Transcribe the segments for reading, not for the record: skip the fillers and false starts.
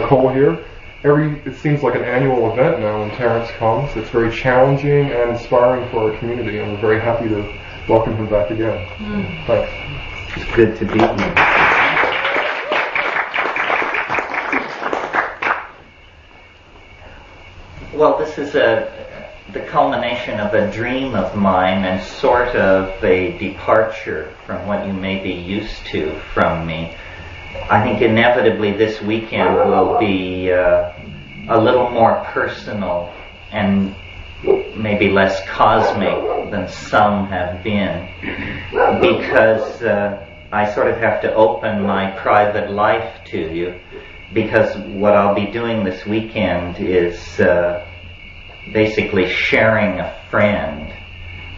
Nicole here. It seems like an annual event now when Terence comes. It's very challenging and inspiring for our community, and we're very happy to welcome him back again. Thanks. It's good to be here. Well, this is the culmination of a dream of mine and sort of a departure from what you may be used to from me. I think inevitably this weekend will be a little more personal and maybe less cosmic than some have been, because I sort of have to open my private life to you, because what I'll be doing this weekend is basically sharing a friend.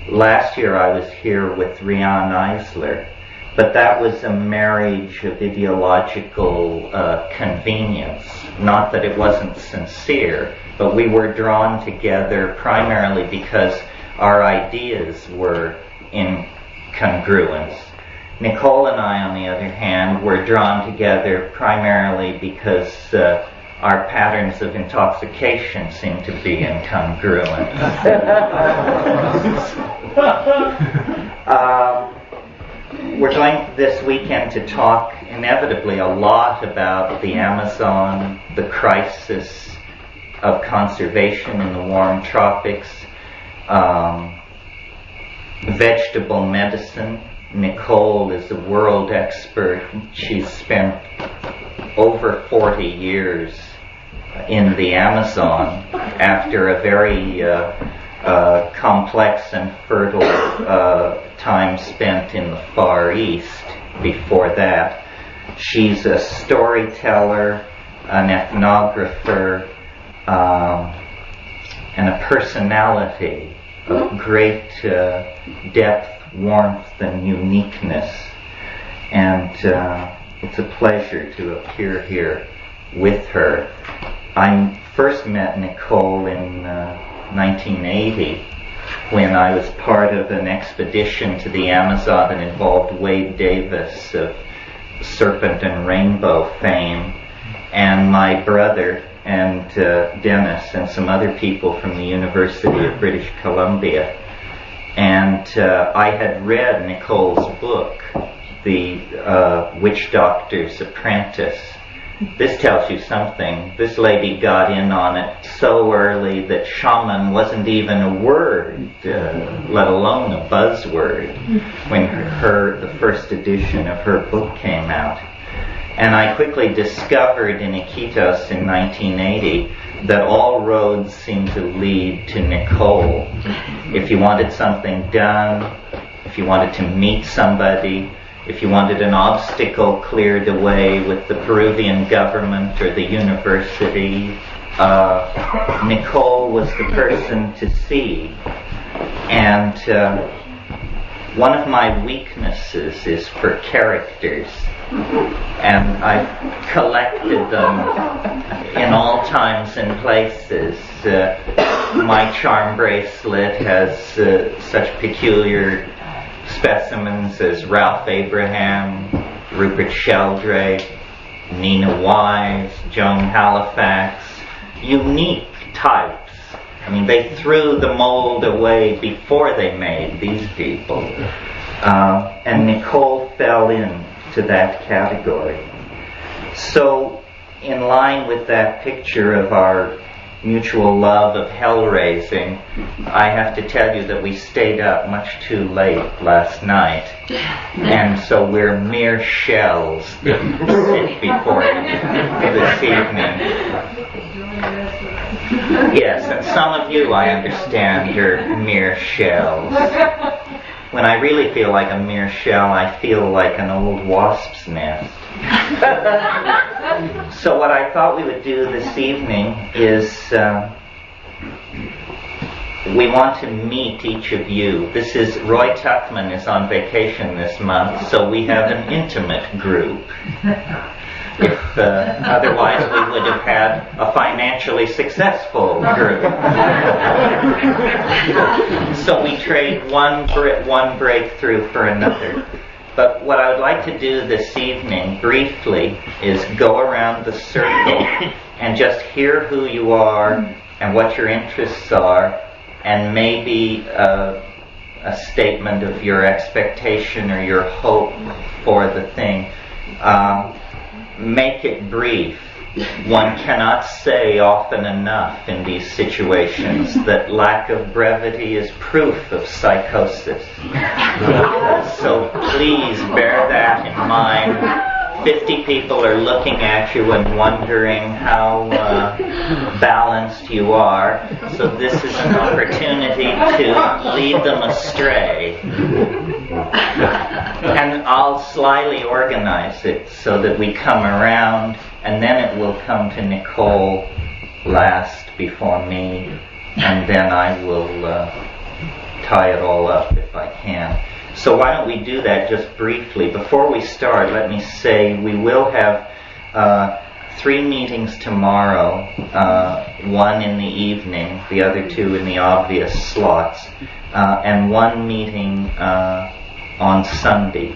Last year I was here with Rian Eisler, but that was a marriage of ideological convenience. Not that it wasn't sincere, but we were drawn together primarily because our ideas were in congruence. Nicole and I, on the other hand, were drawn together primarily because our patterns of intoxication seem to be incongruent. We're going this weekend to talk inevitably a lot about the Amazon, the crisis of conservation in the warm tropics, vegetable medicine. Nicole is a world expert. She's spent over 40 years in the Amazon after a very complex and fertile time spent in the Far East before that. She's a storyteller, an ethnographer, and a personality of great depth, warmth, and uniqueness. And it's a pleasure to appear here with her. I first met Nicole in 1980 when I was part of an expedition to the Amazon that involved Wade Davis of Serpent and Rainbow fame, and my brother and Dennis and some other people from the University of British Columbia. And I had read Nicole's book, The Witch Doctor's Apprentice. This tells you something. This lady got in on it so early that shaman wasn't even a word, let alone a buzzword, when the first edition of her book came out. And I quickly discovered in Iquitos in 1980 that all roads seemed to lead to Nicole. If you wanted something done, if you wanted to meet somebody, if you wanted an obstacle cleared away with the Peruvian government or the university, Nicole was the person to see. And one of my weaknesses is for characters, and I've collected them in all times and places. My charm bracelet has such peculiar specimens as Ralph Abraham, Rupert Sheldrake, Nina Wise, Joan Halifax, unique types. I mean, they threw the mold away before they made these people. And Nicole fell into that category. So, in line with that picture of our mutual love of hell raising, I have to tell you that we stayed up much too late last night, and so we're mere shells that sit before you this evening. Yes, and some of you, I understand, are mere shells. When I really feel like a mere shell, I feel like an old wasp's nest. So what I thought we would do this evening is we want to meet each of you. This is Roy Tuckman is on vacation this month, so we have an intimate group. If otherwise we would have had a financially successful group. So we trade one breakthrough for another. But what I would like to do this evening, briefly, is go around the circle and just hear who you are and what your interests are, and maybe a statement of your expectation or your hope for the thing. Make it brief. One cannot say often enough in these situations that lack of brevity is proof of psychosis. So please bear that in mind. 50 people are looking at you and wondering how balanced you are. So this is an opportunity to lead them astray. And I'll slyly organize it so that we come around, and then it will come to Nicole last before me, and then I will tie it all up if I can. So why don't we do that just briefly. Before we start, let me say we will have 3 meetings tomorrow, one in the evening, the other 2 in the obvious slots, and 1 meeting on Sunday.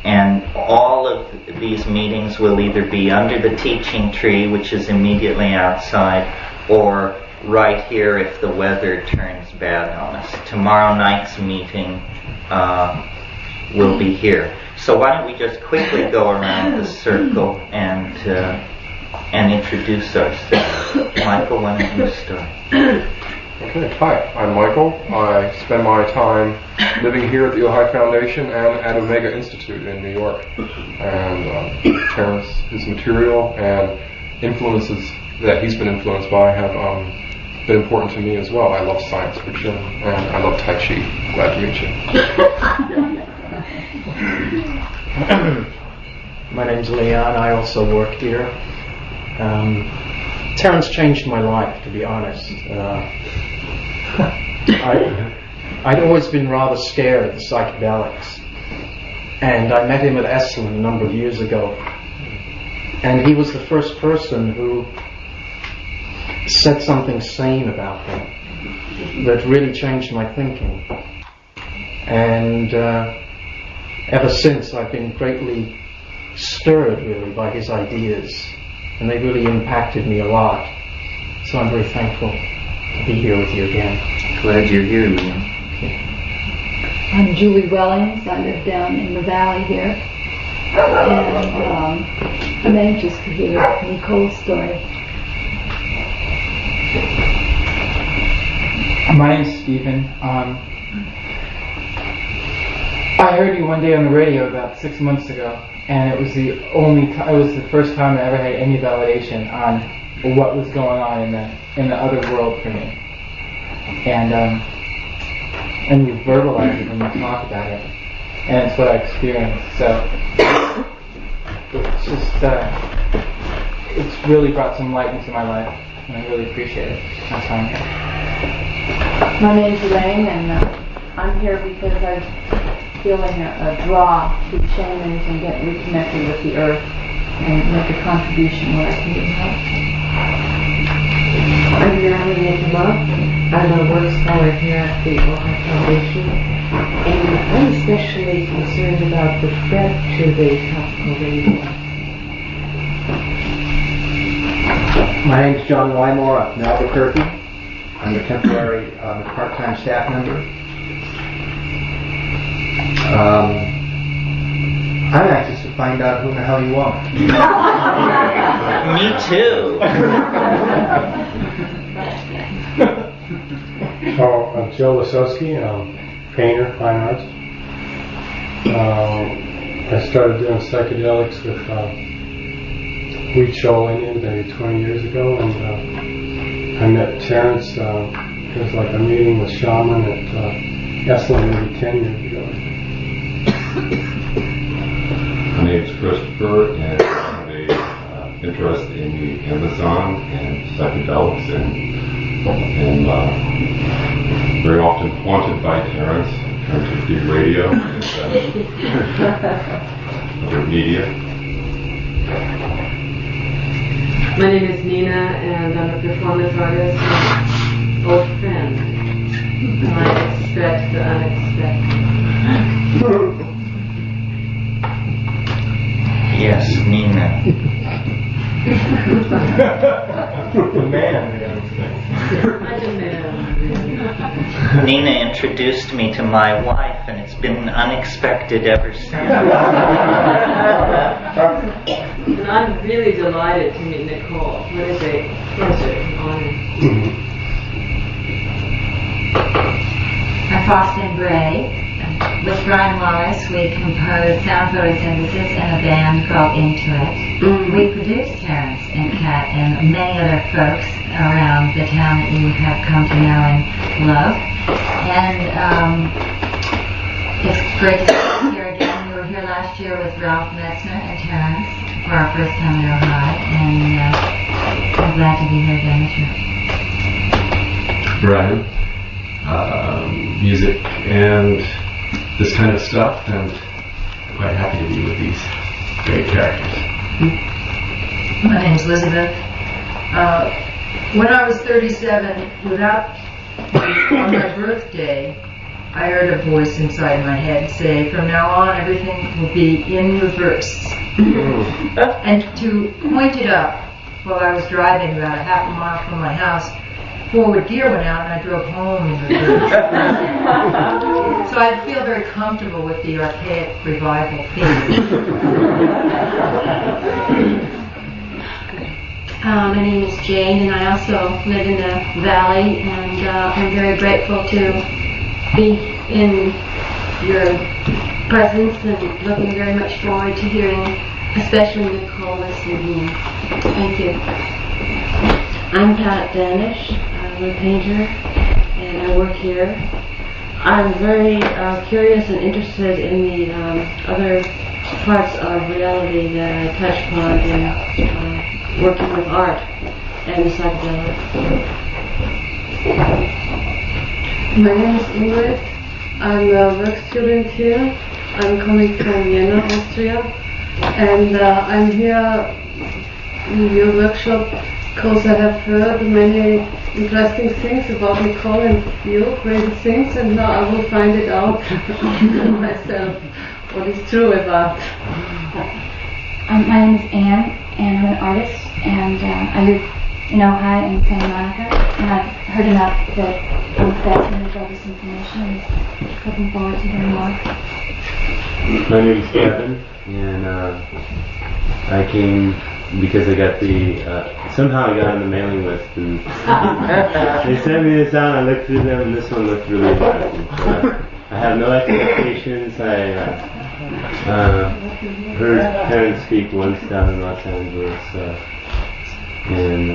And all of these meetings will either be under the teaching tree, which is immediately outside, or right here if the weather turns bad on us. Tomorrow night's meeting will be here. So why don't we just quickly go around the circle and introduce ourselves. Michael, why don't you start? Okay, hi, I'm Michael. I spend my time living here at the Ojai Foundation and at Omega Institute in New York. And Terence, his material and influences that he's been influenced by have been important to me as well. I love science fiction and I love Tai Chi. Glad to meet you. My name's Leon. I also work here. Terence changed my life, to be honest. I'd always been rather scared of the psychedelics, and I met him at Esalen a number of years ago, and he was the first person who said something sane about them that really changed my thinking. And ever since, I've been greatly stirred, really, by his ideas, and they really impacted me a lot. So I'm very thankful to be here with you again. Glad you're here, Liam. I'm Julie Wellings. I live down in the valley here, and I'm anxious to hear Nicole's story. My name's Stephen. I heard you one day on the radio about 6 months ago, and it was the first time I ever had any validation on what was going on in the other world for me. And you verbalize it when you talk about it, and it's what I experienced. So it's just it's really brought some light into my life, and I really appreciate it. That's why I'm here. My name's Elaine, and I'm here because I'm feeling a draw to shamans and get reconnected with the earth and make a contribution where I can be helped. I'm Marilyn Love. I'm a work scholar here at the Ojai Foundation, and I'm especially concerned about the threat to the tropical rainforest. My name's John Wymore. I'm in Albuquerque. I'm a temporary part-time staff member. I'm anxious to find out who the hell you are. Me too. I'm Joe Lasowski. I'm a painter, fine arts. I started doing psychedelics with wheat shoal Indian maybe 20 years ago, and I met Terence. It was like a meeting with shaman at Esalen maybe 10 years ago. My name is Christopher, and I have a interest in the Amazon and psychedelics, and very often haunted by Terence in terms of the radio and other media. My name is Nina, and I'm a performance artist and old friend. And I expect the unexpected. Yes, Nina. Nina introduced me to my wife, and it's been unexpected ever since. And I'm really delighted to meet Nicole. What a great pleasure and honor. I'm Faustin Bray. With Brian Wallace, we composed Sound Photosynthesis in a band called Into It. We produced Terence and Kat and many other folks around the town that you have come to know and love. And it's great to see you here again. We were here last year with Ralph Metzner and Terence for our first time at Ojai, and I'm glad to be here again this year. Brian, music and this kind of stuff, and I'm quite happy to be with these great characters. My name's Elizabeth. When I was 37, on my birthday, I heard a voice inside my head say, from now on everything will be in reverse. And to point it up, while I was driving about a half a mile from my house, forward gear went out and I drove home in reverse. So I feel very comfortable with the archaic revival theme. My name is Jane, and I also live in the valley, and I'm very grateful to be in your presence and looking very much forward to hearing, especially Nicole this evening. Thank you. I'm Pat Danish. I'm a painter, and I work here. I'm very curious and interested in the other parts of reality that I touch upon in working with art and the psychedelics. My name is Ingrid. I'm a work student here. I'm coming from Vienna, Austria, and I'm here in your workshop because I have heard many interesting things about Nicole and you, crazy things, and now I will find it out myself what is true about. My name is Anne, and I'm an artist, and I live in Ojai and Santa Monica, and I've heard enough that I'm fascinated by this information and looking forward to hearing more. My name is Kevin, and I came because I got somehow I got on the mailing list, and they sent me this out, I looked through them, and this one looked really interesting. So I have no expectations. I heard Terence speak once down in Los Angeles, and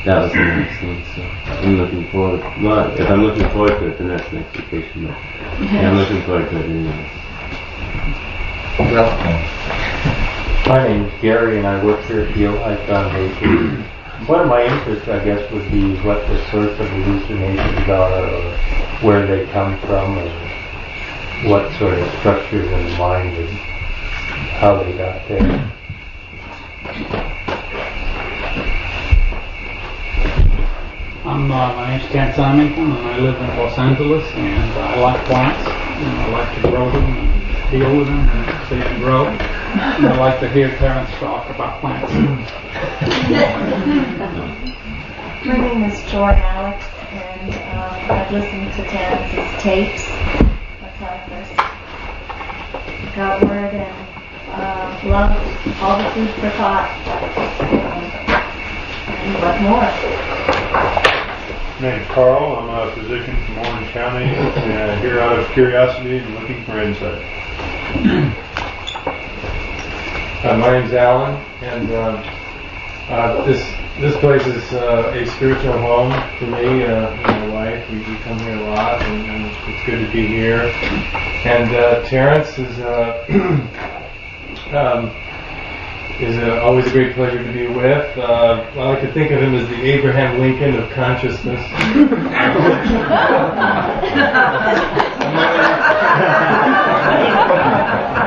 that was the next thing. So I'm looking forward. Well, if I'm looking forward to it, then that's an expectation. But yeah, I'm looking forward to it anyway. Welcome. My name is Gary, and I work here at the Ojai Foundation. One of my interests, I guess, would be what the source of hallucinations are, or where they come from, or what sort of structures in the mind and how they got there. My name's Ken Simington, and I live in Los Angeles, and I like plants, and I like to grow them and deal with them and see them grow. And I like to hear Terence talk about plants. My name is Joy Alex, and I've listened to Terence's tapes. That's how I first got word, and loved all the food for thought. And what more? My name is Carl. I'm a physician from Orange County, and here out of curiosity and looking for insight. My name's Alan, and this place is a spiritual home for me and my wife. We come here a lot, and it's good to be here. And Terence is always a great pleasure to be with. I like to think of him as the Abraham Lincoln of consciousness.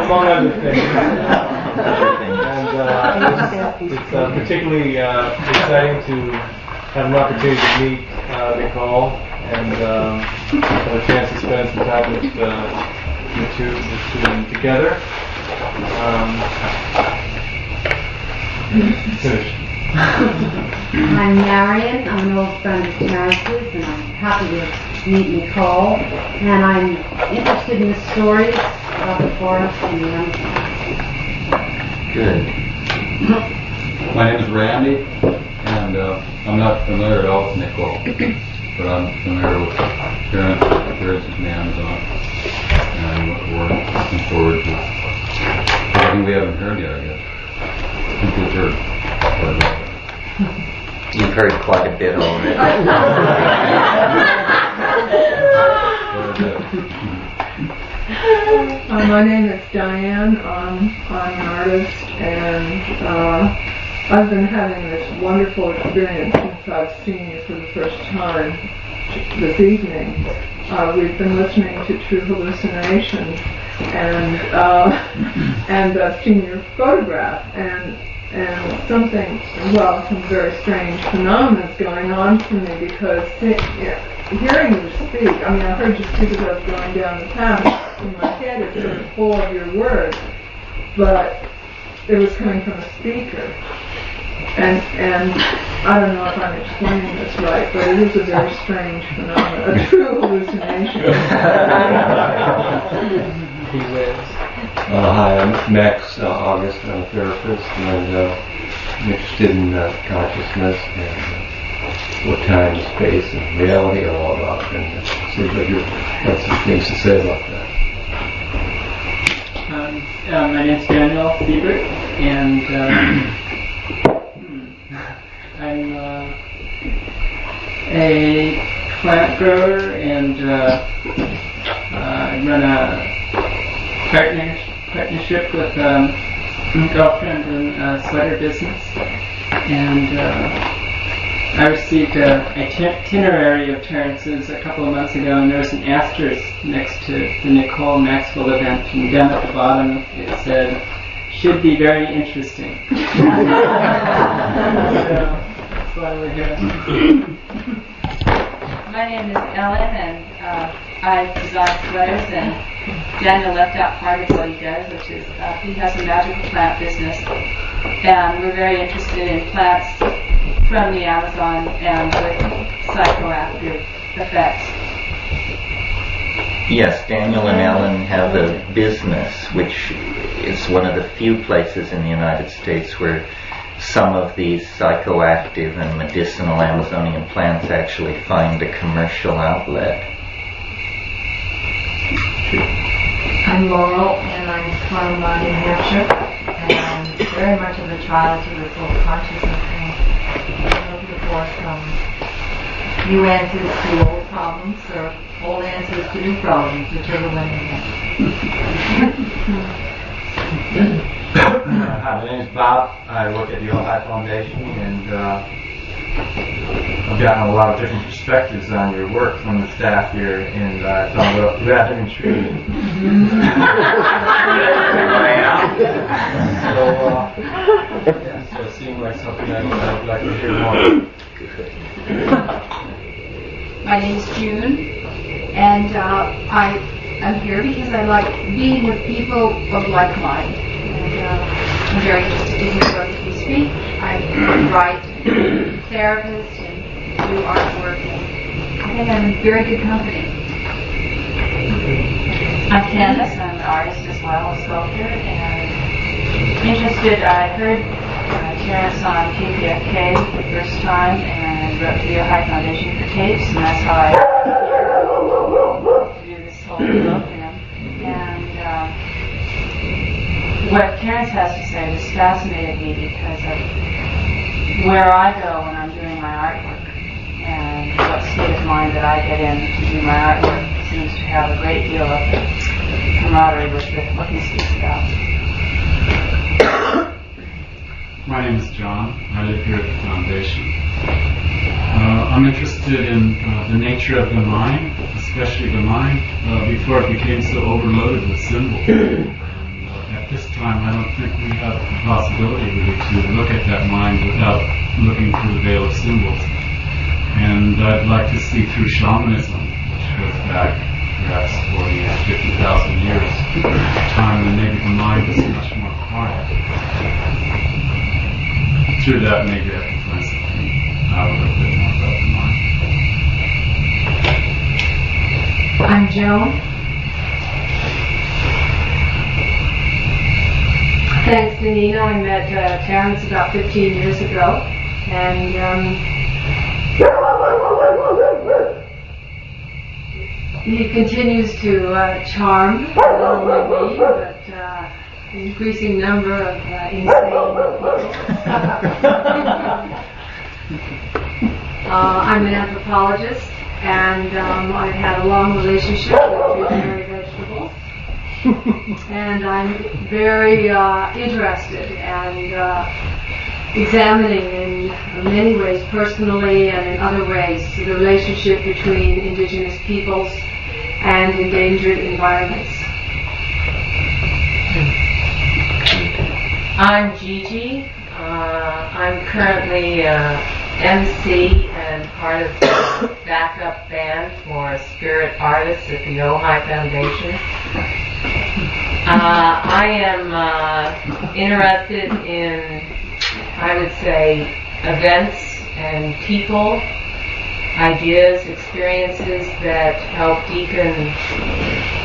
Among other things. And it's particularly exciting to have an opportunity to meet Nicole and have a chance to spend some time with the two together. Finish. I'm Marion. I'm an old friend of Terence's, and I'm happy to meet Nicole. And I'm interested in the stories about the forest and the Amazon. Good. My name is Randy, and I'm not familiar at all with Nicole, but I'm familiar with Terence in the Amazon, and what we're looking forward to. Something we haven't heard yet, I guess. I think we've heard quite a bit. You've heard quite a bit already. My name is Diane. I'm an artist, and I've been having this wonderful experience since I've seen you for the first time this evening. We've been listening to True Hallucinations, and I've seen your photograph, and some very strange phenomena is going on for me, because hearing you speak, I mean, I heard you speak as I was going down the path in my head, it's sort of full of your words, but it was coming from a speaker. And I don't know if I'm explaining this right, but it is a very strange phenomenon, a true hallucination. Hi, I'm Max August. I'm a therapist, and I'm interested in consciousness and what time, space, and reality are all about. And it seems like you've got some things to say about that. My name's Daniel Siebert, and I'm a plant grower, and I run a partnership with a girlfriend in a sweater business, and I received an itinerary of Terence's a couple of months ago, and there was an asterisk next to the Nicole Maxwell event, and down at the bottom it said, "Should be very interesting." So that's why we're here. My name is Ellen, and I design sweaters, and Daniel left out part of what he does, which is he has a magical plant business, and we're very interested in plants from the Amazon and with psychoactive effects. Yes, Daniel and Ellen have a business which is one of the few places in the United States where some of these psychoactive and medicinal Amazonian plants actually find a commercial outlet. I'm Laurel, and I'm from New Hampshire, and I'm very much of a child to the full consciousness, and I'm looking for some new answers to old problems, or old answers to new problems, whichever one you get. Hi, my name is Bob. I work at the Ojai Foundation, and I've gotten a lot of different perspectives on your work from the staff here, and I found it rather intriguing. So it seemed like something I'd like to hear more. My name is June, and I am here because I like being with people of like mind. I'm very interested in the work that you speak. I write, therapist, and do artwork. I think I'm in very good company. I'm Candace. I'm an artist as well, a sculptor, and interested. I heard Terence on KPFK for the first time, and wrote to the Ojai Foundation for tapes, and that's how I do this whole program. And what Terence has to say just fascinated me because of where I go when I'm doing my artwork, and what state of mind that I get in to do my artwork seems to have a great deal of camaraderie with what he speaks about. My name is John. I live here at the foundation. I'm interested in the nature of the mind, especially the mind, before it became so overloaded with symbols. At this time, I don't think we have the possibility really to look at that mind without looking through the veil of symbols. And I'd like to see through shamanism, which goes back perhaps 40 or 50,000 years, time when maybe the mind is much more quiet. through that, maybe I can find something out a little bit more about the mind. I'm Joan. Thanks to Nina, I met Terence about 15 years ago, and he continues to charm not only me, but an increasing number of insane people. I'm an anthropologist, and I've had a long relationship with visionary vegetables. And I'm very interested and examining in many ways, personally and in other ways, the relationship between indigenous peoples and endangered environments. I'm Gigi. I'm currently MC and part of the backup band for spirit artists at the Ojai Foundation. I am interested in, I would say, events and people, ideas, experiences that help deepen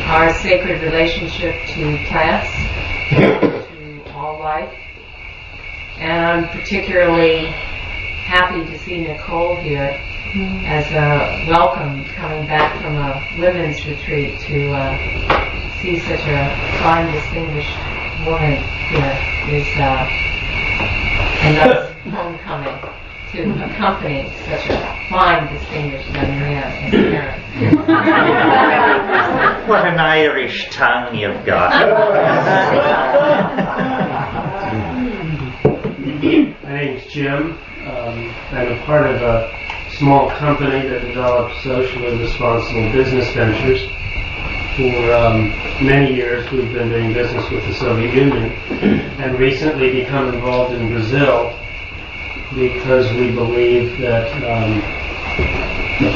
our sacred relationship to plants, to all life. And I'm particularly happy to see Nicole here as a welcome coming back from a women's retreat to see such a fine, distinguished woman here is another homecoming to accompany such a fine, distinguished young man as Terence. What an Irish tongue you've got. My name's Jim. I'm a part of a small company that develops socially responsible business ventures. For many years we've been doing business with the Soviet Union and recently become involved in Brazil because we believe that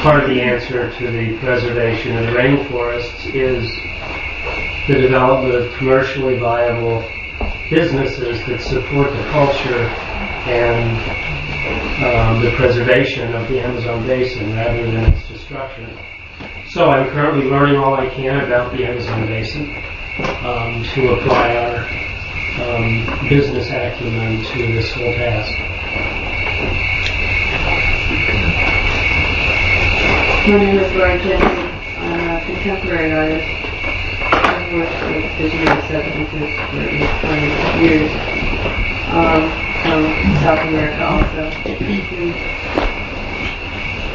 part of the answer to the preservation of the rainforests is the development of commercially viable businesses that support the culture and the preservation of the Amazon basin rather than its destruction. So I'm currently learning all I can about the Amazon basin to apply our business acumen to this whole task. My name is Lauren Jensen. I'm a contemporary artist. I've worked with visionary substances for 20 years. From South America also.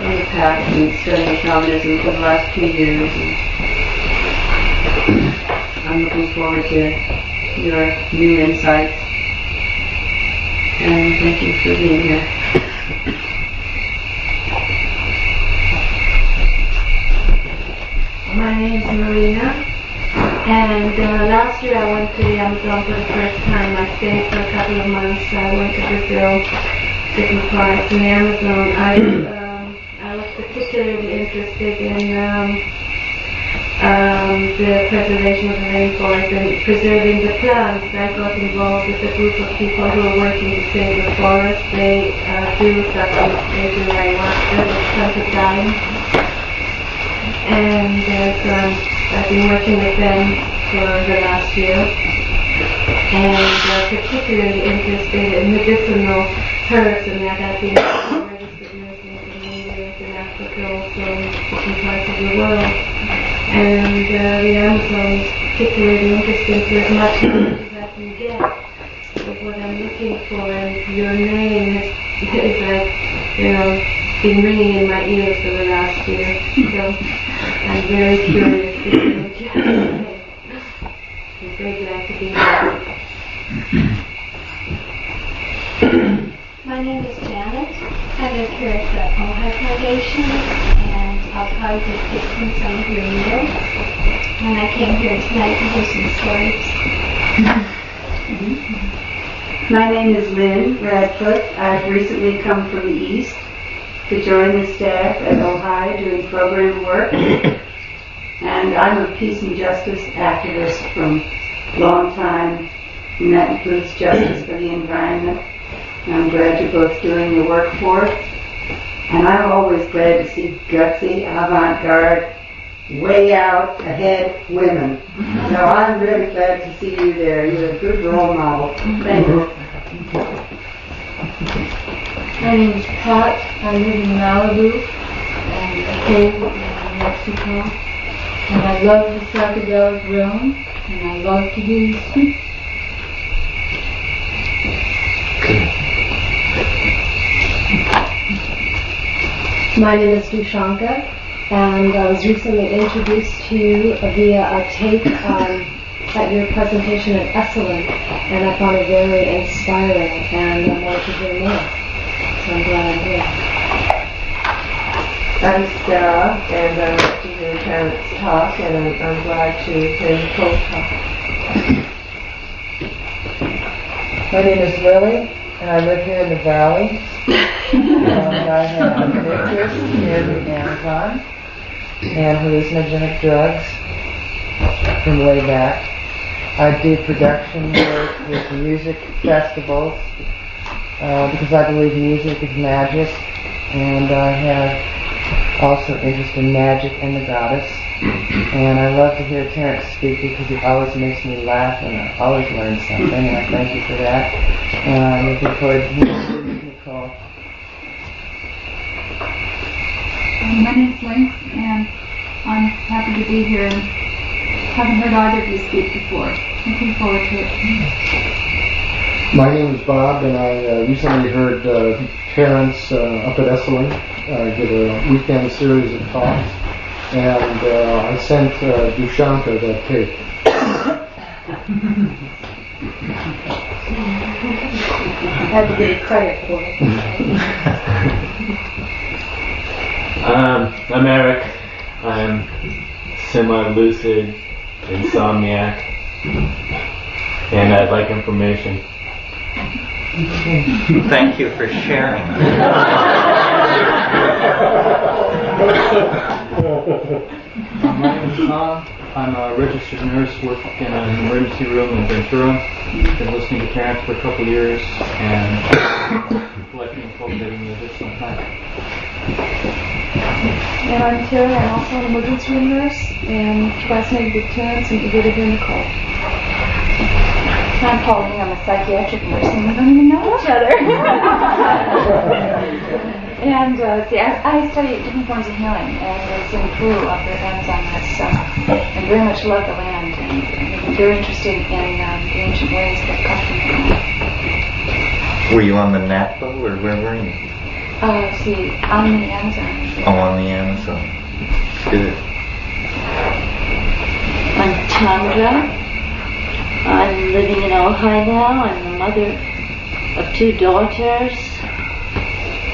On the path and studying shamanism for the last 2 years. I'm looking forward to your new insights. And thank you for being here. My name is Marina, and last year I went to the Amazon for the first time. I stayed for a couple of months. I went to Brazil, different parts in the Amazon. I was particularly interested in the preservation of the rainforest and preserving the plants. I got involved with a group of people who are working to save the forest. They do something, they do ayahuasca, it's time. And so I've been working with them for the last year, and particularly interested in medicinal herbs, and that I've been registered nurse in India, in Africa, also in different parts of the world. And the Amazon is particularly interesting to as much knowledge as I can get of what I'm looking for, and your name is like, been ringing in my ears for the last year. So I'm very curious to see what you have to say. I'm very glad to be here. My name is Janet. I live here at the Ojai Foundation, and I'll probably be fixing some of your meals. And I came here tonight to hear some stories. My name is Lynn Radcliffe. I've recently come from the East to join the staff at Ojai doing program work. And I'm a peace and justice activist from a long time, and that includes justice for the environment. I'm glad you're both doing your work for it. And I'm always glad to see gutsy, avant-garde, way out ahead women. So I'm really glad to see you there. You're a good role model. Thank you. My name is Pat. I live in Malibu and I came in Mexico. And I love the psychedelic realm and I love to hear you speak. My name is Dushanka, and I was recently introduced to you via a tape at your presentation at Esalen, and I found it very inspiring, and I wanted to hear more. So I'm glad I'm here. I'm Sarah, and I like to hear Terence talk, and I'm glad to hear Nicole talk. My name is Lily, and I live here in the valley. And I have an interest in the Amazon and hallucinogenic drugs from way back. I do production work with music festivals because I believe music is magic, and I have also interest in magic and the goddess. And I love to hear Terence speak because he always makes me laugh and I always learn something, and I thank you for that. And I'm looking forward to meeting you, Nicole. My name's Lynx, and I'm happy to be here and haven't heard either of you speak before. Looking forward to it. My name is Bob, and I recently heard Terence up at Esalen give a weekend series of talks, and I sent Dushanka that tape. I had to give you credit for it. I'm Eric. I'm semi-lucid insomniac, and I'd like information. Thank you for sharing. My name is Tom. I'm a registered nurse working in an emergency room in Ventura. Been listening to Terence for a couple of years and collecting and cultivating music sometime. And I'm Terry. I'm also an emergency room nurse and fascinated with Terence and eager to hear Nicole. I'm Pauline. I'm a psychiatric nurse, and we don't even know each other. And see, I study different forms of healing, and was in Peru up at Amazon last summer, and very much love the land, and I'm very interested in the ancient ways that come from the land. Were you on the Napa, or where were you? See, on the Amazon. Oh, on the Amazon. Good. I'm Chandra. I'm living in Ojai now. I'm the mother of 2 daughters.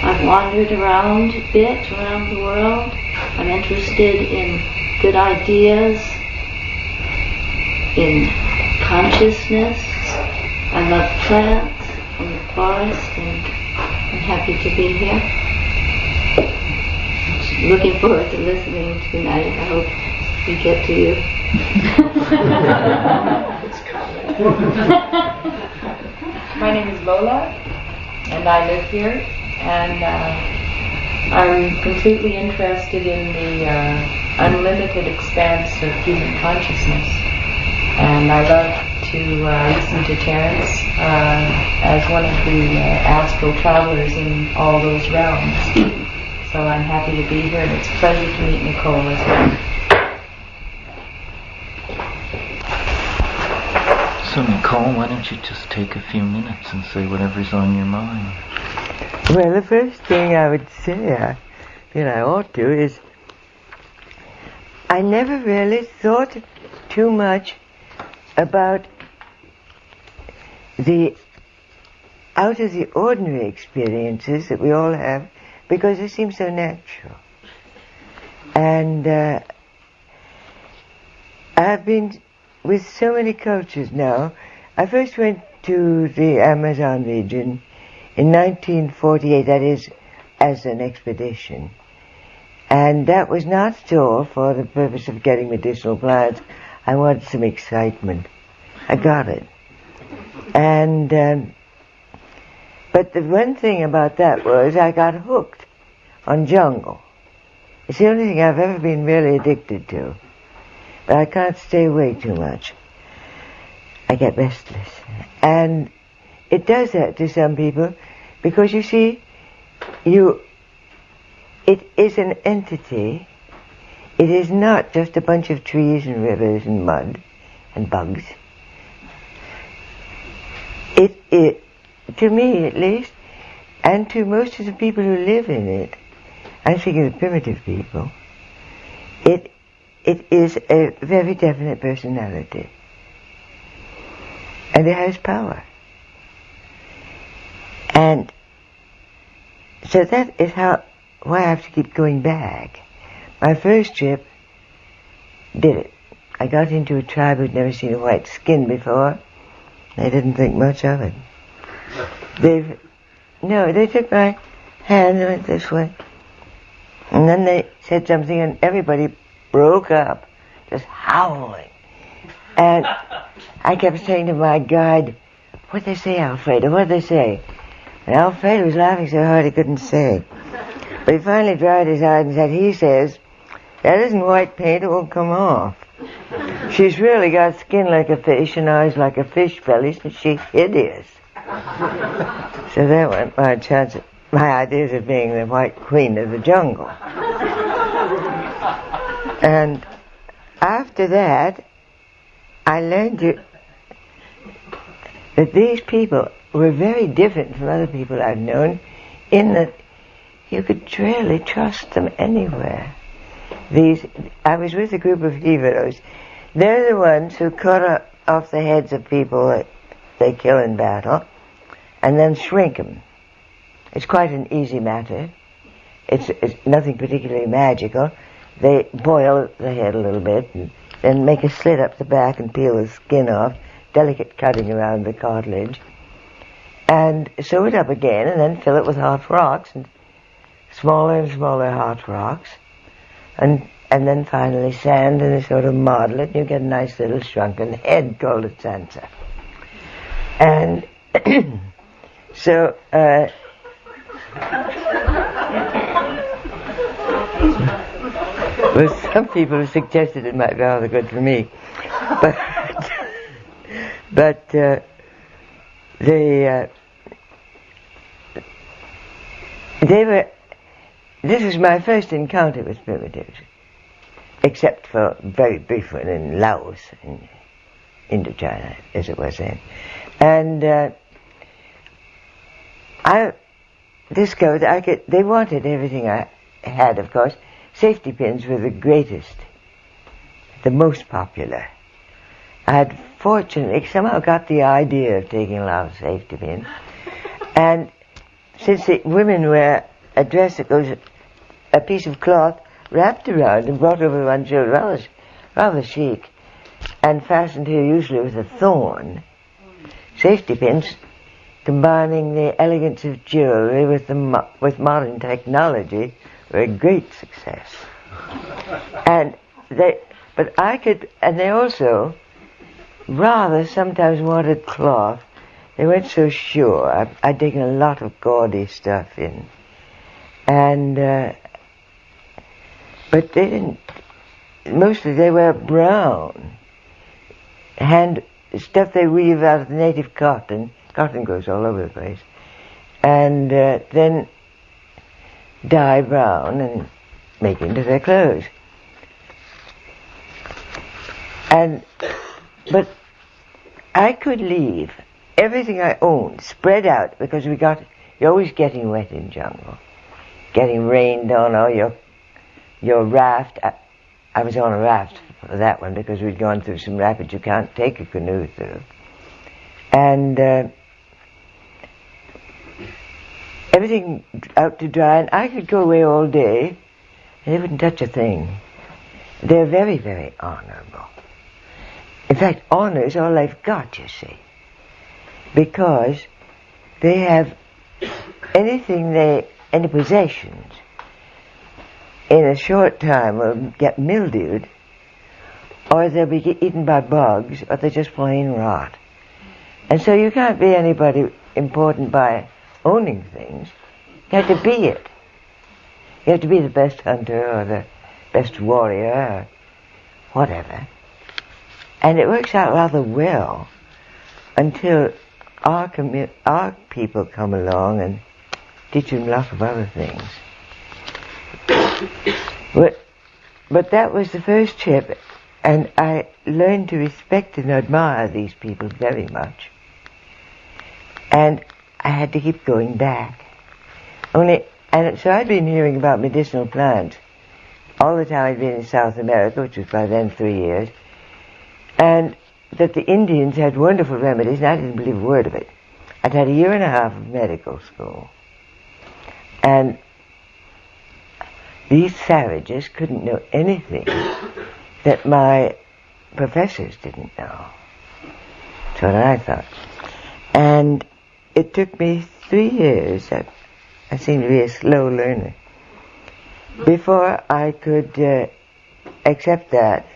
I've wandered around a bit around the world. I'm interested in good ideas, in consciousness. I love plants and the forest, and I'm happy to be here. Looking forward to listening tonight. I hope we get to you. My name is Lola, and I live here, and I'm completely interested in the unlimited expanse of human consciousness. And I love to listen to Terence as one of the astral travelers in all those realms. So I'm happy to be here, and it's a pleasure to meet Nicole as well. So Nicole, why don't you just take a few minutes and say whatever's on your mind? Well, the first thing I would say that I ought to is I never really thought too much about the out of the ordinary experiences that we all have, because they seem so natural. And I've been with so many cultures now. I first went to the Amazon region in 1948, that is, as an expedition. And that was not at all for the purpose of getting medicinal plants. I wanted some excitement. I got it. And But the one thing about that was I got hooked on jungle. It's the only thing I've ever been really addicted to. But I can't stay away too much. I get restless. And it does that to some people because, you see, it is an entity. It is not just a bunch of trees and rivers and mud and bugs. It, to me at least, and to most of the people who live in it, I think of the primitive people, it is a very definite personality. And it has power. And so that is why I have to keep going back. My first trip did it. I got into a tribe who'd never seen a white skin before. They didn't think much of it. They took my hand and went this way. And then they said something and everybody broke up, just howling. And I kept saying to my guide, "What'd they say, Alfredo? What'd they say?" And Alfredo was laughing so hard he couldn't say. But he finally dried his eyes and said, "He says, that isn't white paint, it won't come off. She's really got skin like a fish and eyes like a fish belly, but she's hideous." So that went my ideas of being the white queen of the jungle. And after that, I learned that these people were very different from other people I've known in that you could really trust them anywhere. I was with a group of heroes. They're the ones who cut off the heads of people that they kill in battle and then shrink them. It's quite an easy matter. It's nothing particularly magical. They boil the head a little bit and then make a slit up the back and peel the skin off, delicate cutting around the cartilage, and sew it up again and then fill it with hot rocks, and smaller hot rocks, and then finally sand and they sort of model it and you get a nice little shrunken head called a Sansa. And so well, some people have suggested it might be rather good for me, but this was my first encounter with primitives, except for a very brief one in Laos, in Indochina, as it was then. And I discovered they wanted everything I had, of course. Safety pins were the greatest, the most popular. I had fortunately somehow got the idea of taking a lot of safety pins. And since the women wear a dress that goes, a piece of cloth wrapped around and brought over one shoulder, rather chic, and fastened here usually with a thorn, safety pins, combining the elegance of jewelry with modern technology, were a great success. And they also rather sometimes wanted cloth. They weren't so sure. I'd taken a lot of gaudy stuff in. And, but they didn't, mostly they wear brown. Stuff they weave out of the native cotton. Cotton grows all over the place. And then dye brown and make into their clothes. But I could leave everything I owned spread out because you're always getting wet in jungle, getting rained on, or your raft. I was on a raft for that one because we'd gone through some rapids you can't take a canoe through, and everything out to dry, and I could go away all day, and they wouldn't touch a thing. They're very, very honorable. In fact, honor is all they've got, you see, because they have any possessions in a short time will get mildewed, or they'll be eaten by bugs, or they just plain rot. And so you can't be anybody important by owning things. You have to be it. You have to be the best hunter or the best warrior or whatever. And it works out rather well until our people come along and teach them lots of other things. But that was the first trip, and I learned to respect and admire these people very much. And I had to keep going back. And so I'd been hearing about medicinal plants all the time I'd been in South America, which was by then 3 years, and that the Indians had wonderful remedies, and I didn't believe a word of it. I'd had a year and a half of medical school. And these savages couldn't know anything that my professors didn't know. That's what I thought. And it took me 3 years, I seem to be a slow learner, before I could accept that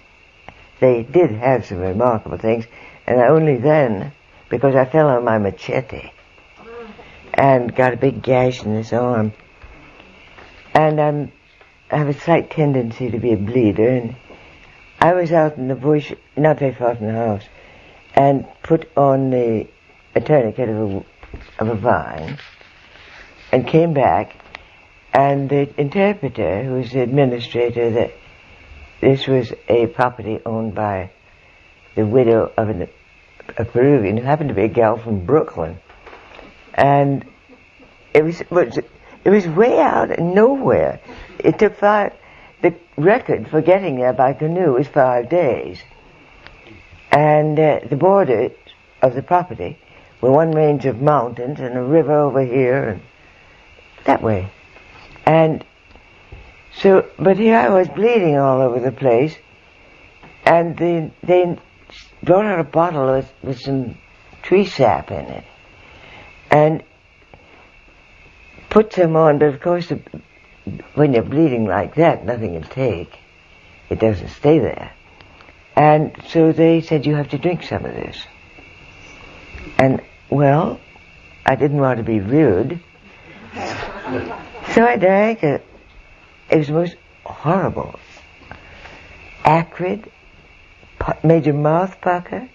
they did have some remarkable things, and only then, because I fell on my machete and got a big gash in this arm. And I have a slight tendency to be a bleeder, and I was out in the bush, not very far from the house, and put on a tourniquet of a vine, and came back, and the interpreter, who was the administrator, that this was a property owned by the widow of a Peruvian who happened to be a gal from Brooklyn, and it was way out of nowhere. It took the record for getting there by canoe was 5 days, and the borders of the property were one range of mountains and a river over here and that way. And so, but here I was bleeding all over the place, and they brought out a bottle with some tree sap in it, and put some on, but of course when you're bleeding like that, nothing will take. It doesn't stay there. And so they said, you have to drink some of this. And, well, I didn't want to be rude, so I drank it. It was the most horrible, acrid, made your mouth pucker,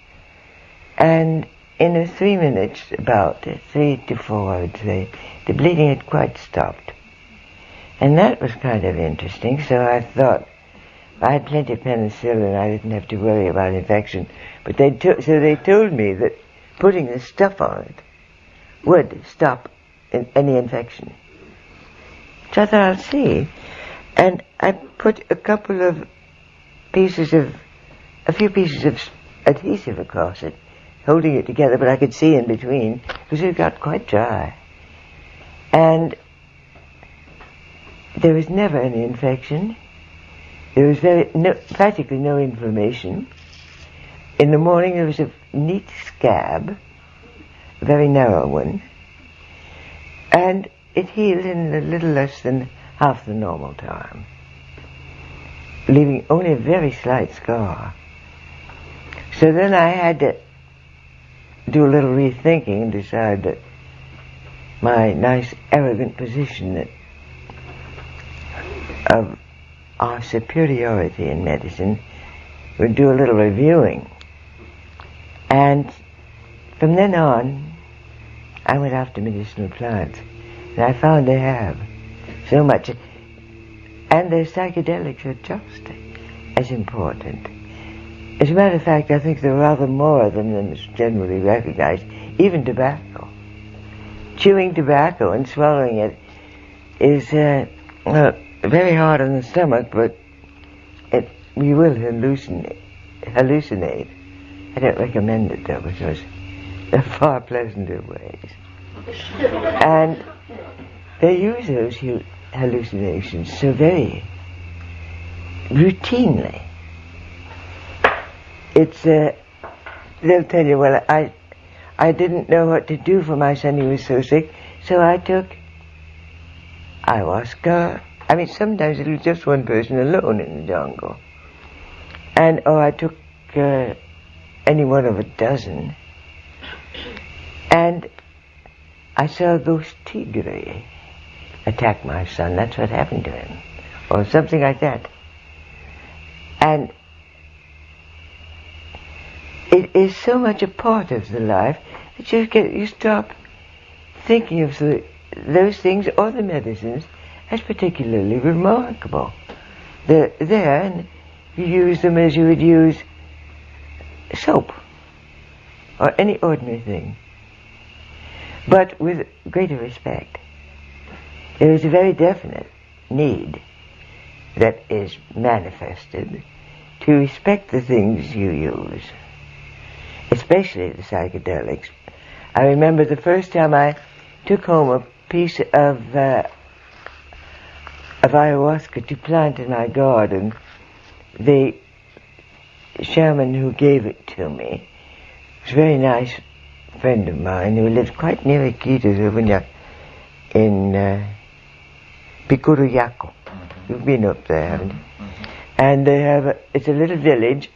and in 3 minutes, about 3 to 4, I would say, the bleeding had quite stopped. And that was kind of interesting, so I thought, I had plenty of penicillin, I didn't have to worry about infection. But they told me that putting the stuff on it would stop any infection. So I thought, I'll see. And I put a few pieces of adhesive across it, holding it together, but I could see in between, because it got quite dry. And there was never any infection. There was practically no inflammation. In the morning there was a neat scab, a very narrow one, and it healed in a little less than half the normal time, leaving only a very slight scar. So then I had to do a little rethinking and decide that my nice arrogant position of our superiority in medicine would do a little reviewing. And from then on, I went after medicinal plants, and I found they have so much, and their psychedelics are just as important. As a matter of fact, I think there are rather more of them than is generally recognized, even tobacco. Chewing tobacco and swallowing it is very hard on the stomach, but you will hallucinate. I don't recommend it though, because there are far pleasanter ways. And they use those hallucinations so very routinely. They'll tell you, well, I didn't know what to do for my son, he was so sick, so I took ayahuasca. I mean, sometimes it was just one person alone in the jungle. And, I took any one of a dozen. And I saw a ghost tigre attack my son. That's what happened to him. Or something like that. And it is so much a part of the life that you stop thinking of those things or the medicines as particularly remarkable. They're there, and you use them as you would use soap or any ordinary thing, but with greater respect. There is a very definite need that is manifested to respect the things you use, especially the psychedelics. I remember the first time I took home a piece of ayahuasca to plant in my garden. The shaman who gave it to me was a very nice friend of mine who lives quite near Iquitos in Picuruyaco. You've been up there, haven't you? And they have it's a little village,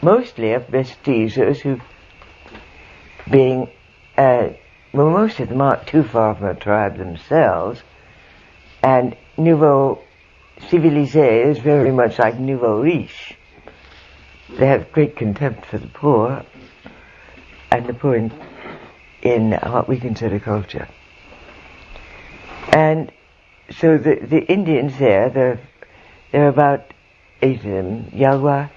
mostly of mestizos who, being, most of them aren't too far from a tribe themselves, and Nouveau Civilisé is very much like Nouveau Riche. They have great contempt for the poor, and the poor in what we consider culture. And so the Indians there are about 8 of them, Yagua,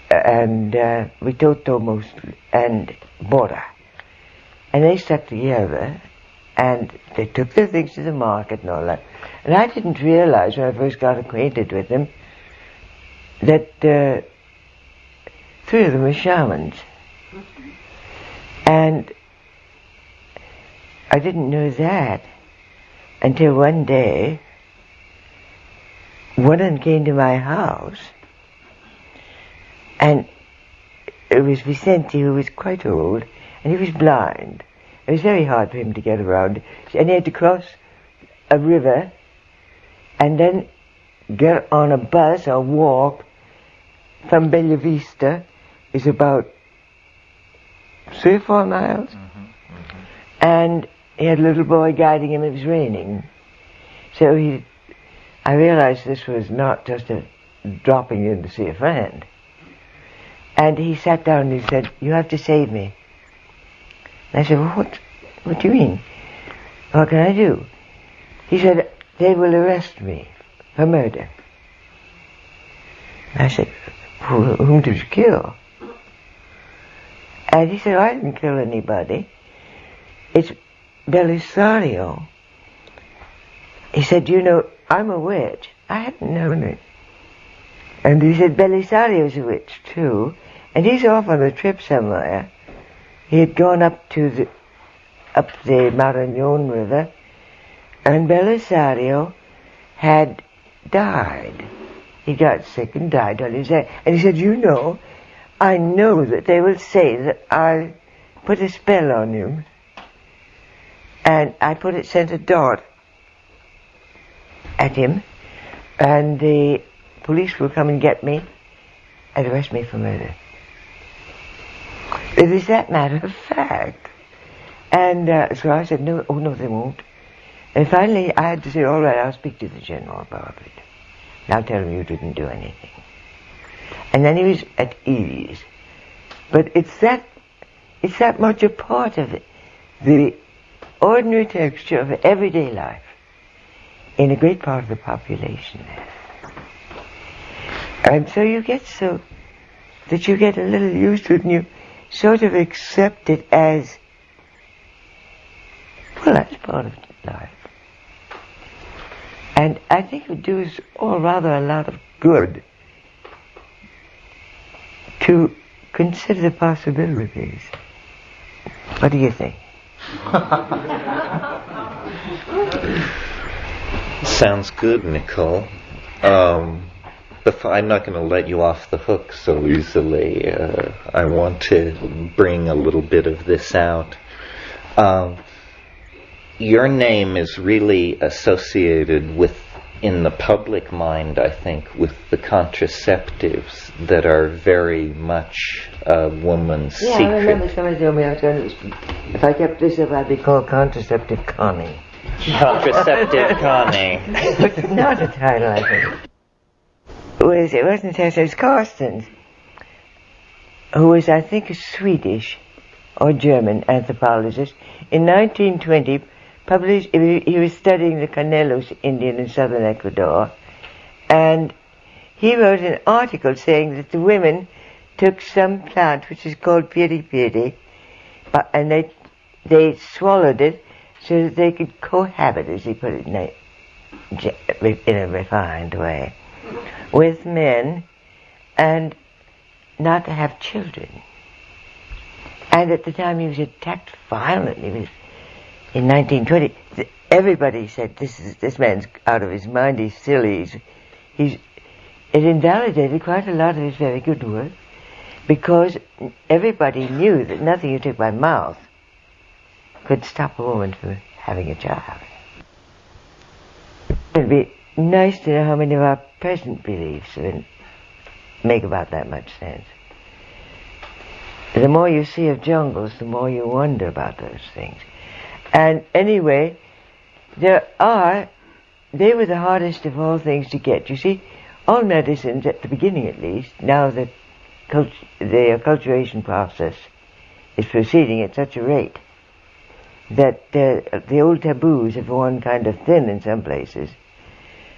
and Witoto mostly, and Bora. And they stuck together, and they took their things to the market and all that. And I didn't realize when I first got acquainted with them that 3 of them were shamans. And I didn't know that until one day one of them came to my house, and it was Vicente, who was quite old, and he was blind. It was very hard for him to get around, and he had to cross a river and then get on a bus or walk from Bella Vista. Is about 3 or 4 miles. And he had a little boy guiding him. It was raining. So I realized this was not just a dropping in to see a friend. And he sat down and he said, "You have to save me." And I said, "Well, what do you mean? What can I do?" He said, "They will arrest me for murder." I said, "Whom did you kill?" And he said, "I didn't kill anybody. It's Belisario." He said, "You know, I'm a witch." I hadn't known it. And he said, "Belisario's a witch too, and he's off on a trip somewhere." He had gone up the Marañón River, and Belisario had died. He got sick and died on his own. And he said, "You know, I know that they will say that I put a spell on him, and I sent a dart at him, and the police will come and get me and arrest me for murder." It is that matter of fact. And so I said, "No, they won't." And finally I had to say, "All right, I'll speak to the general about it. And I'll tell him you didn't do anything." And then he was at ease. But it's that much a part of it, the ordinary texture of everyday life in a great part of the population there. And so you get so that you get a little used to it, and you sort of accept it as, well, that's part of life. And I think it would do us all rather a lot of good to consider the possibilities. What do you think? Sounds good, Nicole. I'm not going to let you off the hook so easily. I want to bring a little bit of this out. Your name is really associated with in the public mind, I think, with the contraceptives that are very much a woman's Yeah, secret. I remember somebody told me I was going to, if I kept this up, I'd be called Contraceptive Connie. Contraceptive Connie. Not a title, I think. It wasn't Tessa, it was Carstens, who was, I think, a Swedish or German anthropologist. In 1920, he was studying the Canelos Indian in southern Ecuador, and he wrote an article saying that the women took some plant which is called piri piri, and they swallowed it so that they could cohabit, as he put it in a refined way, with men and not to have children. And at the time he was attacked violently. In 1920, everybody said, this man's out of his mind, he's silly. It invalidated quite a lot of his very good work, because everybody knew that nothing you took by mouth could stop a woman from having a child. It'd be nice to know how many of our present beliefs make about that much sense. The more you see of jungles, the more you wonder about those things. And anyway, they were the hardest of all things to get. You see, all medicines, at the beginning at least, now that the acculturation process is proceeding at such a rate that the old taboos have worn kind of thin in some places.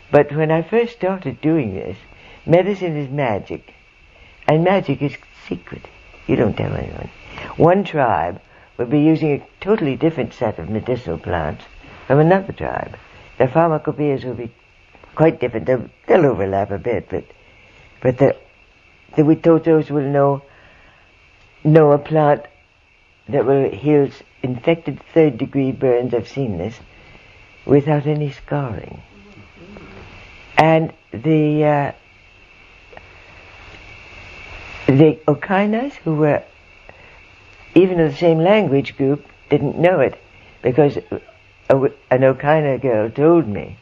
But when I first started doing this, medicine is magic, and magic is secret. You don't tell anyone. One tribe will be using a totally different set of medicinal plants from another tribe. Their pharmacopoeias will be quite different. They'll overlap a bit, but the Witotos will know a plant that will heal infected third-degree burns. I've seen this without any scarring. And the Okainas, who were even of the same language group, didn't know it, because an Okaina girl told me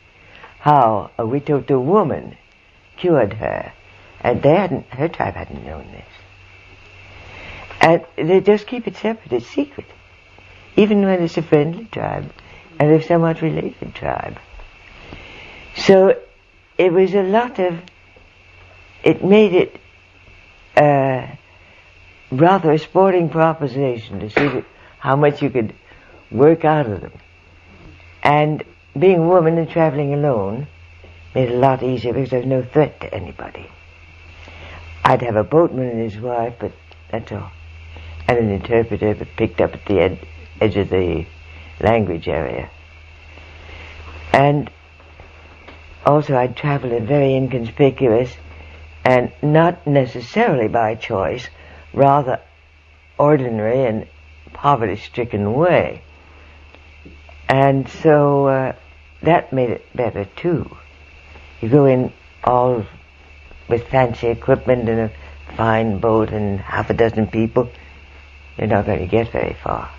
how a Witoto woman cured her, and her tribe hadn't known this. And they just keep it separate, it's secret, even when it's a friendly tribe and a somewhat related tribe. So it was it made it rather a sporting proposition to see how much you could work out of them. And being a woman and traveling alone made it a lot easier, because there was no threat to anybody. I'd have a boatman and his wife, but that's all. And an interpreter, but picked up at the edge of the language area. And also I'd travel in very inconspicuous and not necessarily by choice, rather ordinary and poverty-stricken way. And so that made it better too. You go in all with fancy equipment and a fine boat and half a dozen people, you're not going to get very far,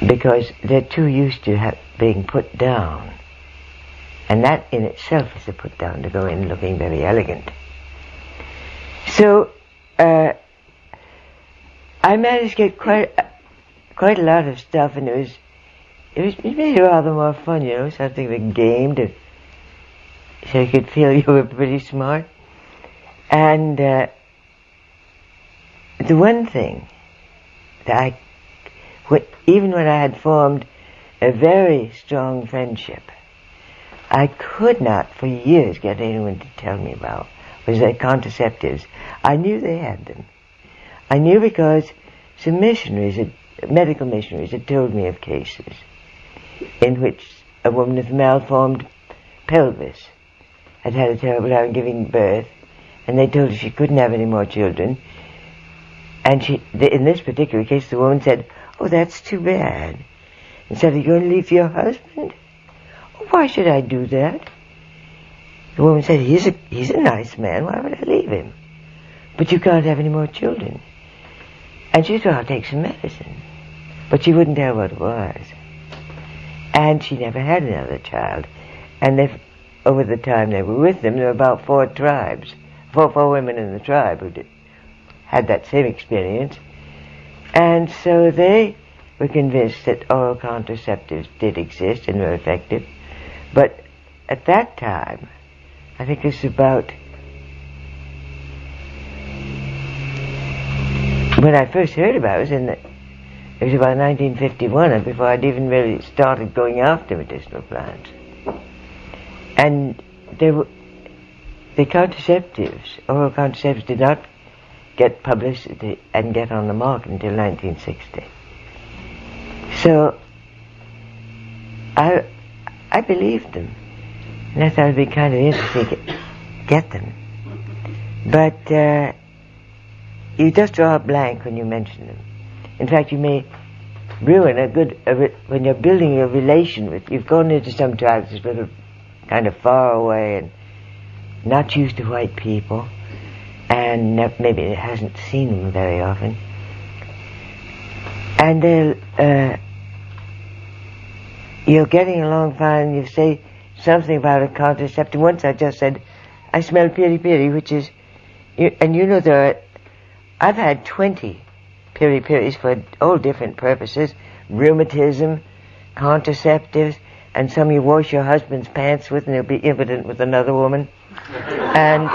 because they're too used to being put down. And that in itself is a put down, to go in looking very elegant. So I managed to get quite a lot of stuff, and it made it rather more fun, something of a game so you could feel you were pretty smart. And the one thing that even when I had formed a very strong friendship, I could not for years get anyone to tell me about was their contraceptives. I knew they had them. I knew because some medical missionaries had told me of cases in which a woman with malformed pelvis had had a terrible time giving birth, and they told her she couldn't have any more children. And in this particular case, the woman said, "Oh, that's too bad." And said, "Are you going to leave your husband?" "Oh, why should I do that?" The woman said, he's a nice man, why would I leave him? "But you can't have any more children." And she said, "I'll take some medicine." But she wouldn't tell what it was. And she never had another child. And over the time they were with them, there were about 4 tribes, four women in the tribe who had that same experience. And so they were convinced that oral contraceptives did exist and were effective. But at that time, I think it was about, when I first heard about it, it was about 1951, and before I'd even really started going after medicinal plants. And the contraceptives, oral contraceptives, did not get publicity and get on the market until 1960. So I believed them, and I thought it'd be kind of interesting to get them. But you just draw a blank when you mention them. In fact, you may ruin when you're building a relation with, you've gone into some tribes that are kind of far away and not used to white people, and maybe it hasn't seen them very often. And you're getting along fine, you say something about a contraceptive. Once I just said, I smell piri-piri, which is, and you know I've had 20 piri-piris for all different purposes, rheumatism, contraceptives, and some you wash your husband's pants with and he'll be impotent with another woman. And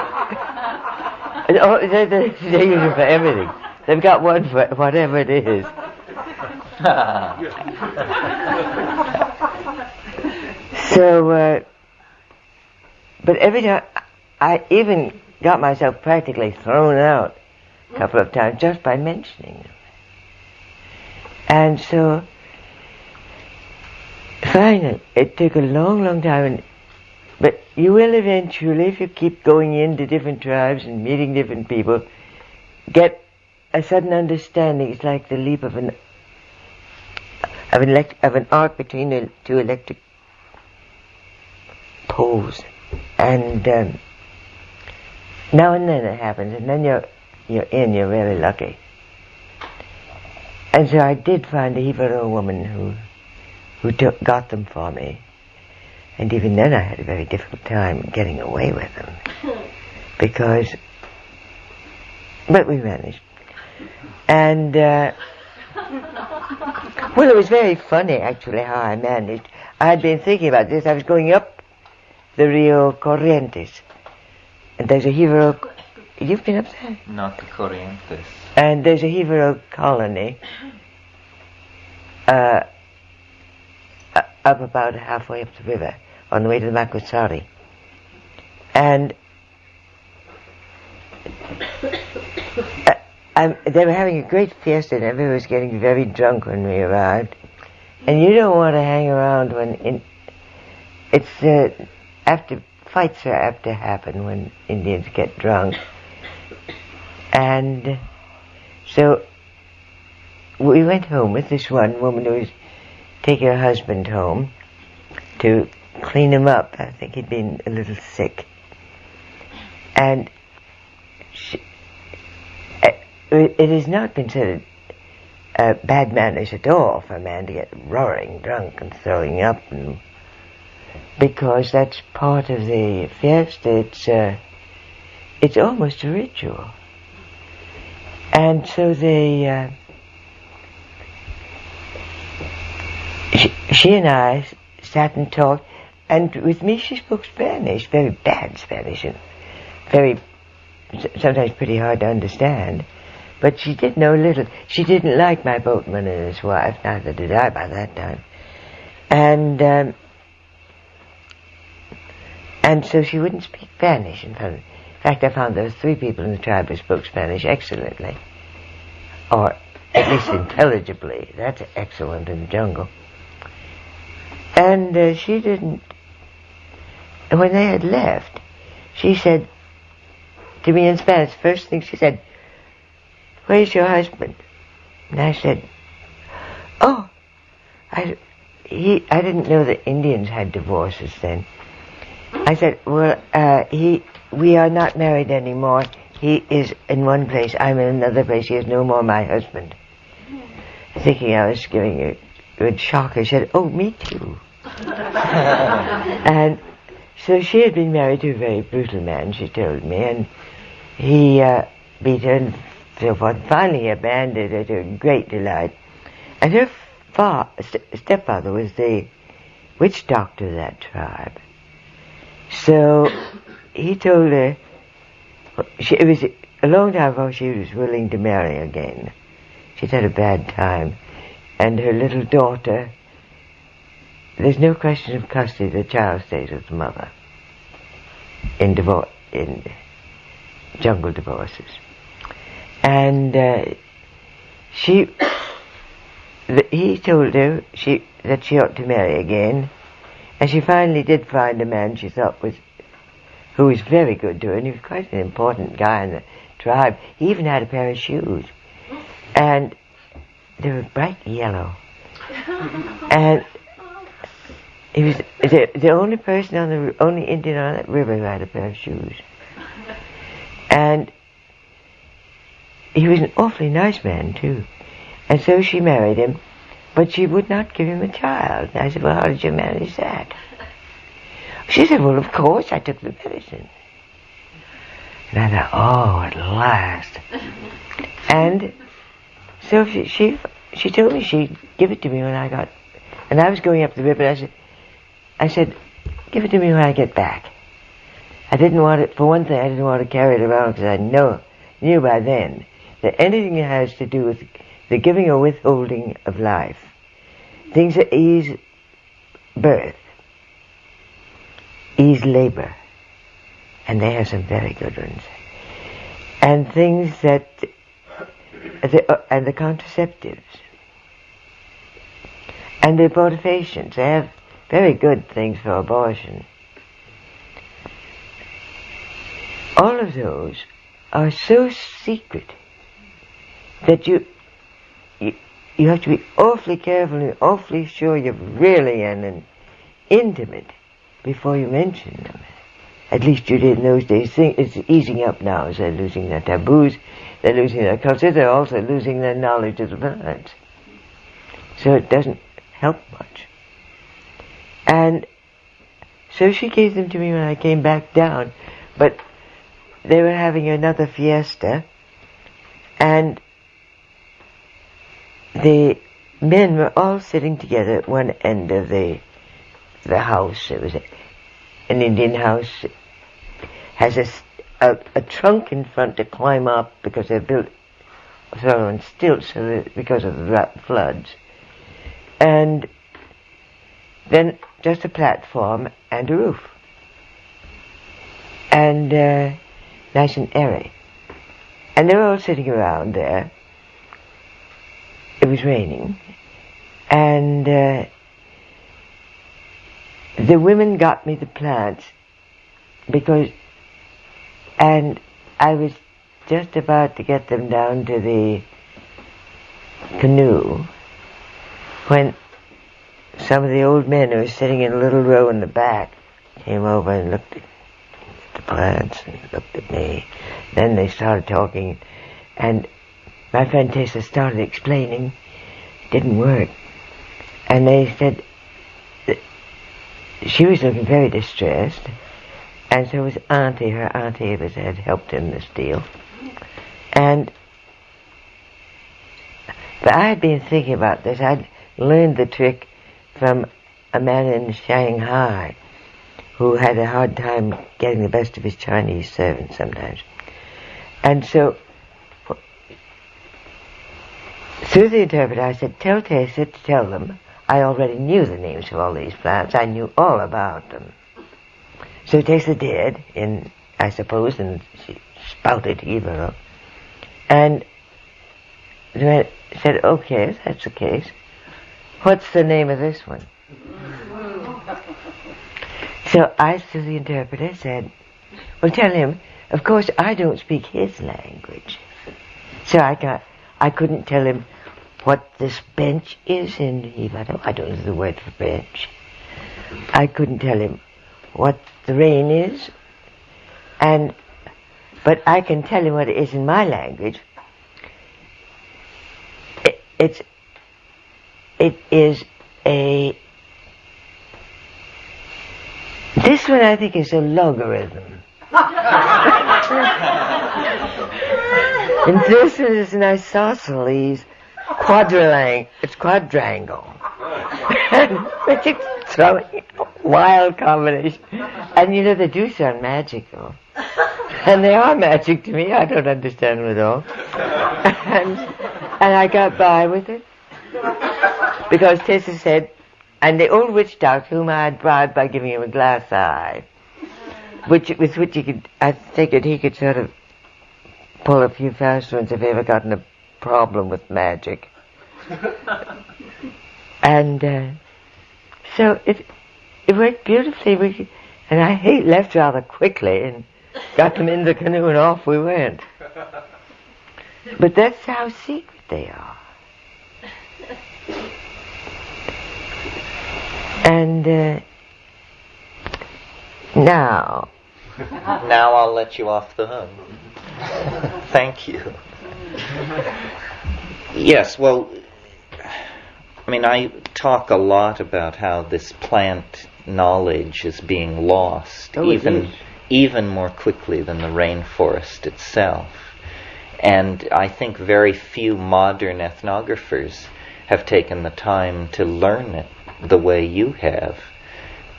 they use it for everything. They've got one for whatever it is. So, but every time, I even got myself practically thrown out a couple of times just by mentioning them. And so, finally, it took a long, long time, but you will eventually, if you keep going into different tribes and meeting different people, get a sudden understanding. It's like the leap of an arc between the 2 electric poles, and now and then it happens, and then you're you're really lucky. And so I did find a Hebrew woman who got them for me, and even then I had a very difficult time getting away with them, but we managed. And well, it was very funny actually how I managed. I had been thinking about this. I was going up the Rio Corrientes, and there's a Hebrew. You've been up there? Not the Corrientes. And there's a Hebrew colony up about halfway up the river on the way to the Makusari. And they were having a great fiesta and everyone was getting very drunk when we arrived. And you don't want to hang around when fights are apt to happen when Indians get drunk. And so we went home with this one woman who was taking her husband home to clean him up. I think he'd been a little sick. And it has not considered bad manners at all for a man to get roaring drunk and throwing up, because that's part of the fiesta. It's almost a ritual. And so she and I sat and talked, and with me she spoke Spanish, very bad Spanish, and sometimes pretty hard to understand. But she did know a little. She didn't like my boatman and his wife, neither did I by that time. And so she wouldn't speak Spanish in front of me. In fact, I found there were 3 people in the tribe who spoke Spanish excellently, or at least intelligibly. That's excellent in the jungle. And she didn't. When they had left, she said to me in Spanish, first thing she said, "Where's your husband?" And I said, "Oh, I didn't know that Indians had divorces then." I said, "Well, we are not married anymore. He is in one place, I'm in another place. He is no more my husband." Thinking I was giving a good shock, I said, "Oh, me too." So she had been married to a very brutal man, she told me, and he beat her and so forth. Finally he abandoned her to great delight. And her stepfather was the witch doctor of that tribe. So he told her, it was a long time before she was willing to marry again. She'd had a bad time. And her little daughter, there's no question of custody, the child stays with the mother in jungle divorces. And he told her that she ought to marry again, and she finally did find a man she thought who was very good to her, and he was quite an important guy in the tribe. He even had a pair of shoes, and they were bright yellow. And he was the only person only Indian on that river who had a pair of shoes. And he was an awfully nice man, too. And so she married him, but she would not give him a child. And I said, well, how did you manage that? She said, well, of course, I took the medicine. And I thought, oh, at last. And so she told me she'd give it to me when I got... And I was going up the river, and I said, give it to me when I get back. I didn't want it, for one thing, I didn't want to carry it around because I knew by then that anything that has to do with the giving or withholding of life, things that ease birth, ease labor, and they have some very good ones, and things that, and the contraceptives, and the abortifacients, they have very good things for abortion. All of those are so secret that you have to be awfully careful and awfully sure you're really and intimate before you mention them. At least you did in those days. It's easing up now as they're losing their taboos, they're losing their culture, they're also losing their knowledge of the plants. So it doesn't help much. And so she gave them to me when I came back down, but they were having another fiesta, and the men were all sitting together at one end of the house. It was an Indian house. Has a trunk in front to climb up because they're built sort of on stilts because of the floods. And then just a platform and a roof. And nice and airy. And they were all sitting around there. It was raining. And the women got me the plants and I was just about to get them down to the canoe when some of the old men who were sitting in a little row in the back came over and looked at the plants and looked at me. Then they started talking, and my friend Tessa started explaining. It didn't work. And they said that she was looking very distressed, and so was Auntie. Her auntie had helped in this deal. But I had been thinking about this. I'd learned the trick from a man in Shanghai who had a hard time getting the best of his Chinese servants sometimes. And so, through the interpreter, I said, tell Tessa to tell them I already knew the names of all these plants. I knew all about them. So Tessa did, I suppose, and she spouted Hebrew. And the man said, okay, if that's the case, what's the name of this one? So I, through the interpreter, said, well, tell him, of course, I don't speak his language. So I couldn't tell him what this bench is in Hebrew. I don't know the word for bench. I couldn't tell him what the rain is, but I can tell him what it is in my language. It is a This one I think is a logarithm. And this one is an isosceles it's quadrangle. It's a wild combination. And you know, they do sound magical. And they are magic to me. I don't understand them at all. And I got by with it. Because Tessa said, and the old witch doctor whom I had bribed by giving him a glass eye, which he could, I figured he could sort of pull a few fast ones if he ever got in a problem with magic. And so it worked beautifully. And I left rather quickly and got them in the canoe and off we went. But that's how secret they are. And now I'll let you off the hook. Thank you. Yes, well, I mean, I talk a lot about how this plant knowledge is being lost, even more quickly than the rainforest itself. And I think very few modern ethnographers have taken the time to learn it the way you have.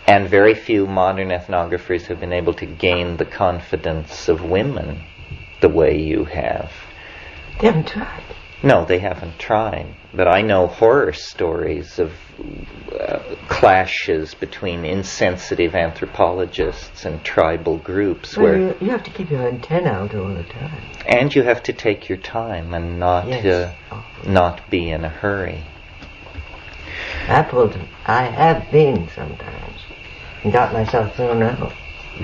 And very few modern ethnographers have been able to gain the confidence of women the way you have. They haven't tried. No, they haven't tried. But I know horror stories of clashes between insensitive anthropologists and tribal groups where you have to keep your antenna out all the time. And you have to take your time and not be in a hurry. I have been sometimes and got myself thrown out.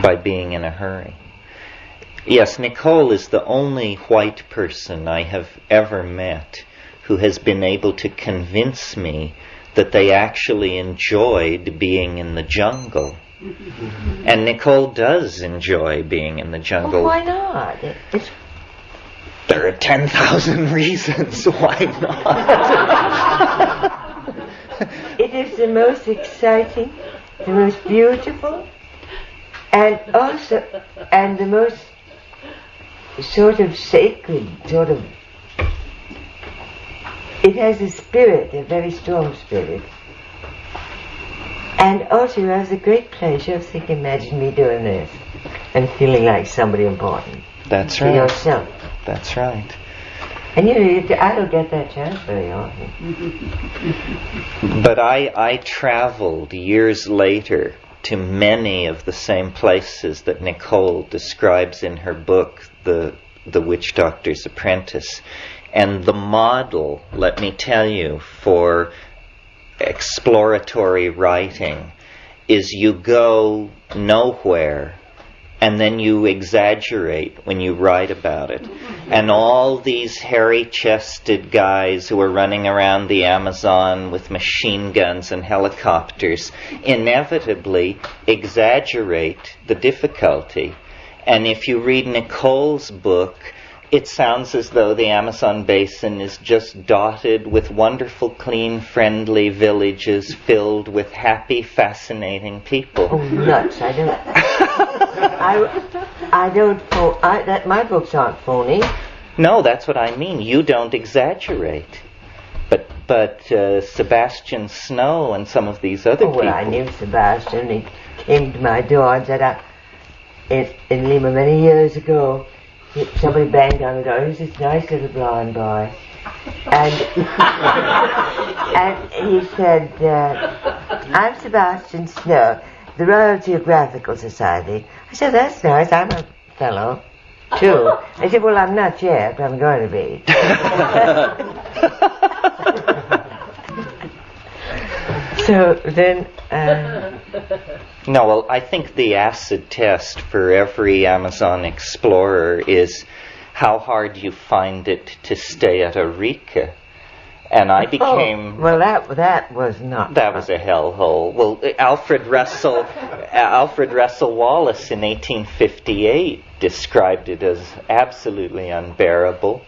By being in a hurry. Yes, Nicole is the only white person I have ever met who has been able to convince me that they actually enjoyed being in the jungle. And Nicole does enjoy being in the jungle. Well, why not? There are 10,000 reasons why not. It is the most exciting, the most beautiful, and the most sort of sacred, it has a spirit, a very strong spirit. And also you have the great pleasure of thinking, imagine me doing this, and feeling like somebody important. That's to right. yourself. That's right. And I don't get that chance very often. But I traveled years later to many of the same places that Nicole describes in her book, The Witch Doctor's Apprentice. And the model, let me tell you, for exploratory writing is you go nowhere and then you exaggerate when you write about it. And all these hairy-chested guys who are running around the Amazon with machine guns and helicopters inevitably exaggerate the difficulty. And if you read Nicole's book, it sounds as though the Amazon basin is just dotted with wonderful, clean, friendly villages filled with happy, fascinating people. Oh, nuts. My books aren't phony. No, that's what I mean. You don't exaggerate. But Sebastian Snow and some of these other people... Well, I knew Sebastian. He came to my door and said, in Lima many years ago, somebody banged on the door. He was this nice little blonde boy. And he said, I'm Sebastian Snow, the Royal Geographical Society. I said, that's nice. I'm a fellow, too. I said, well, I'm not yet, but I'm going to be. So then... No, well, I think the acid test for every Amazon explorer is how hard you find it to stay at Arica. And I became... well, that was not... That was a hellhole. Well, Alfred Russel Wallace in 1858 described it as absolutely unbearable.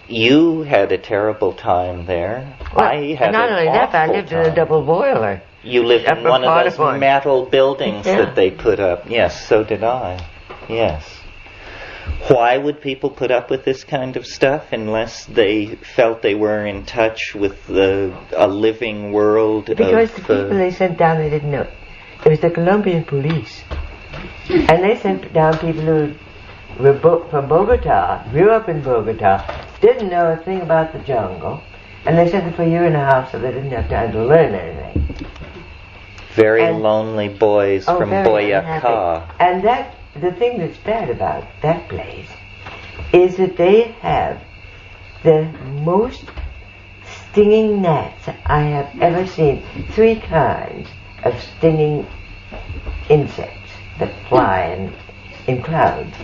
You had a terrible time there. Well, not only that, I lived in a double boiler. You lived in upper one of part those of one. metal buildings Yeah. that they put up. Yes, so did I. Yes. Why would people put up with this kind of stuff unless they felt they were in touch with a living world? Because the people they sent down, they didn't know. It was the Colombian police. And they sent down people who were from Bogota, grew up in Bogota, didn't know a thing about the jungle, and they sent them for a year and a half so they didn't have time to learn anything. Very lonely boys from very Boyacá. unhappy. And the thing that's bad about that place is that they have the most stinging gnats I have ever seen. 3 kinds of stinging insects that fly in clouds,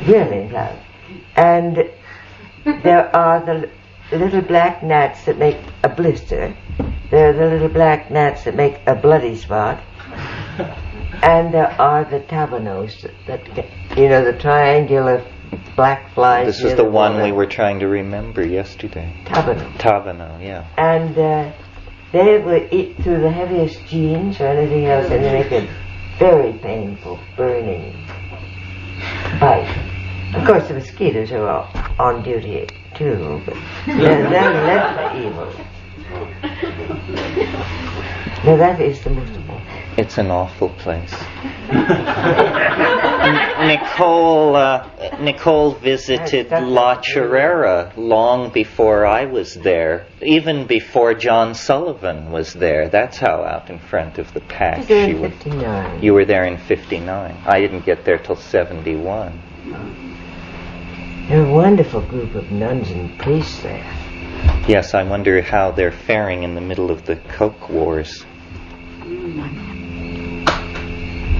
really in clouds. And there are the little black gnats that make a blister. There are the little black gnats that make a bloody spot. And there are the tabanos, the triangular black flies. This was the one we were trying to remember yesterday. Tabano, yeah. And they will eat through the heaviest jeans or anything else, and they make a very painful, burning bite. Of course, the mosquitoes are on duty too, but they're less evil. Now that is the most important. It's an awful place. Nicole visited La Chorrera long before I was there, even before John Sullivan was there. That's how out in front of the pack she was. 59. You were there in 59. I didn't get there till 71. They're a wonderful group of nuns and priests there. Yes, I wonder how they're faring in the middle of the Coke Wars.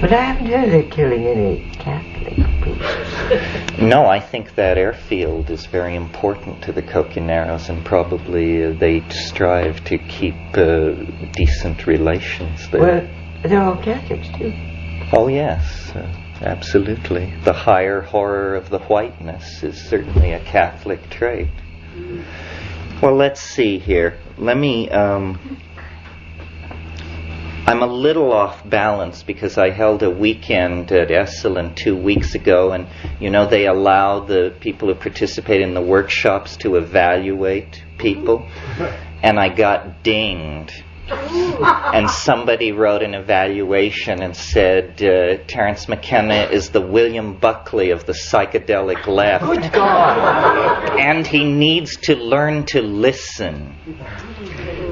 But I haven't heard they're killing any Catholic priests. No, I think that airfield is very important to the Coconeros, and probably they strive to keep decent relations there. Well, they're all Catholics too. Oh yes, absolutely. The higher horror of the whiteness is certainly a Catholic trait. Well, let's see here. Let me... I'm a little off balance because I held a weekend at Esalen 2 weeks ago, and they allow the people who participate in the workshops to evaluate people, and I got dinged. And somebody wrote an evaluation and said Terence McKenna is the William Buckley of the psychedelic left. Good God! And he needs to learn to listen.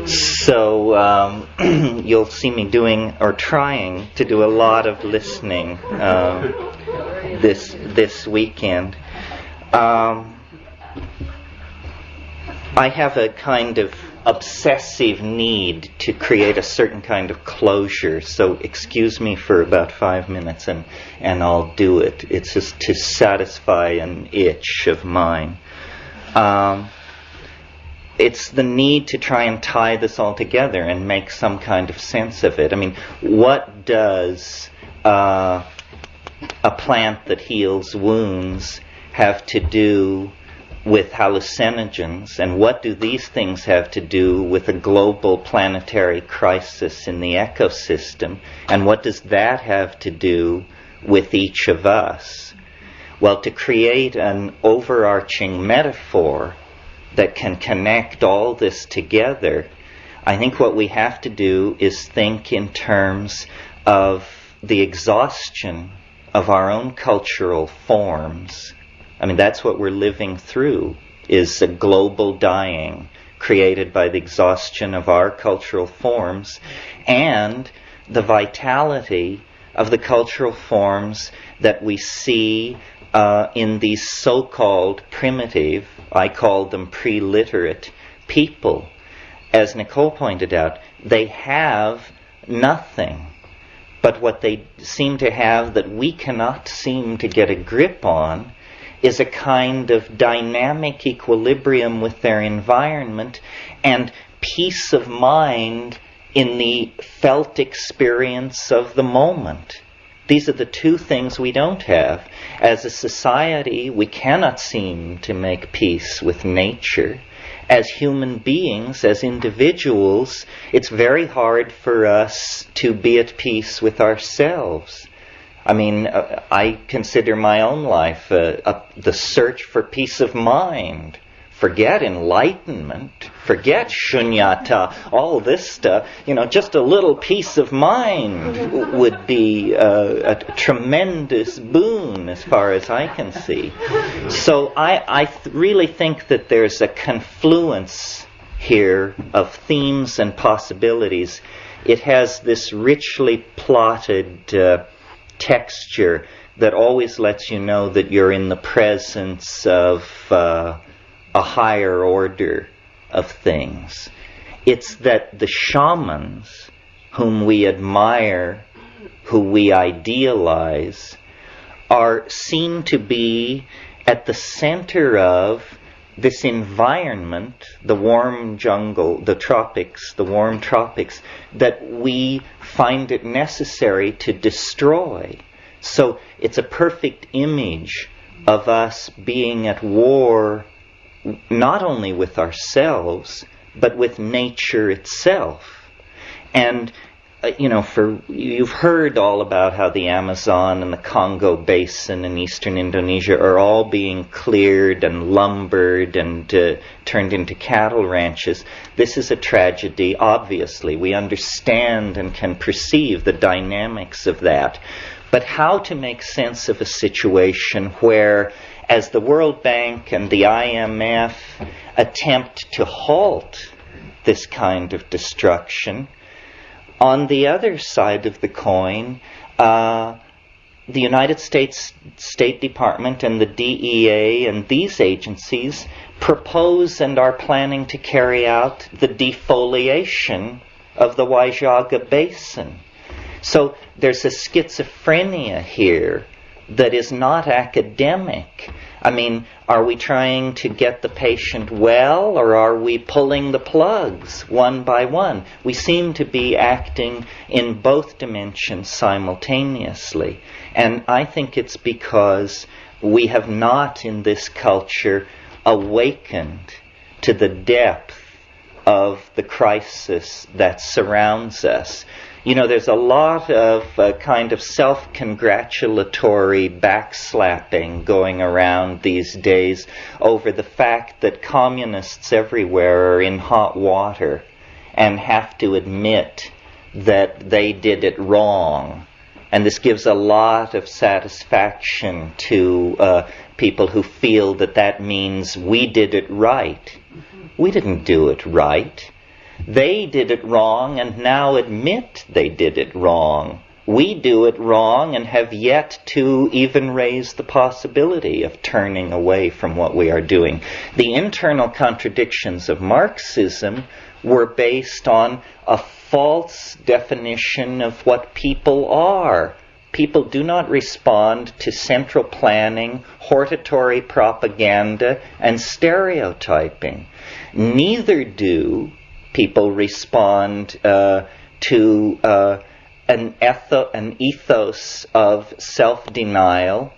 So you'll see me doing or trying to do a lot of listening this weekend. I have a kind of obsessive need to create a certain kind of closure, so excuse me for about 5 minutes and I'll do it. It's just to satisfy an itch of mine. It's the need to try and tie this all together and make some kind of sense of it. I mean, what does a plant that heals wounds have to do with hallucinogens, and what do these things have to do with a global planetary crisis in the ecosystem, and what does that have to do with each of us? Well, to create an overarching metaphor that can connect all this together, I think what we have to do is think in terms of the exhaustion of our own cultural forms. I mean, that's what we're living through, is a global dying created by the exhaustion of our cultural forms and the vitality of the cultural forms that we see in these so-called primitive, I call them pre-literate people. As Nicole pointed out, they have nothing. But what they seem to have that we cannot seem to get a grip on is a kind of dynamic equilibrium with their environment and peace of mind in the felt experience of the moment. These are the two things we don't have. As a society, we cannot seem to make peace with nature, as human beings, as individuals, it's very hard for us to be at peace with ourselves. I mean, I consider my own life the search for peace of mind. Forget enlightenment, forget shunyata, all this stuff. Just a little peace of mind would be a tremendous boon as far as I can see. So I really think that there's a confluence here of themes and possibilities. It has this richly plotted texture that always lets you know that you're in the presence of a higher order of things. It's that the shamans whom we admire, who we idealize, are seen to be at the center of this environment, the warm jungle, the tropics, the warm tropics, that we find it necessary to destroy. So it's a perfect image of us being at war not only with ourselves, but with nature itself. And, you've heard all about how the Amazon and the Congo Basin in eastern Indonesia are all being cleared and lumbered and turned into cattle ranches. This is a tragedy, obviously. We understand and can perceive the dynamics of that. But how to make sense of a situation where, as the World Bank and the IMF attempt to halt this kind of destruction, on the other side of the coin, the United States State Department and the DEA and these agencies propose and are planning to carry out the defoliation of the Ojai Basin. So there's a schizophrenia here that is not academic. I mean, are we trying to get the patient well, or are we pulling the plugs one by one? We seem to be acting in both dimensions simultaneously. And I think it's because we have not in this culture awakened to the depth of the crisis that surrounds us. There's a lot of kind of self-congratulatory backslapping going around these days over the fact that communists everywhere are in hot water and have to admit that they did it wrong. And this gives a lot of satisfaction to people who feel that means we did it right. We didn't do it right. They did it wrong and now admit they did it wrong. We do it wrong and have yet to even raise the possibility of turning away from what we are doing. The internal contradictions of Marxism were based on a false definition of what people are. People do not respond to central planning, hortatory propaganda, and stereotyping. Neither do people respond to an ethos of self-denial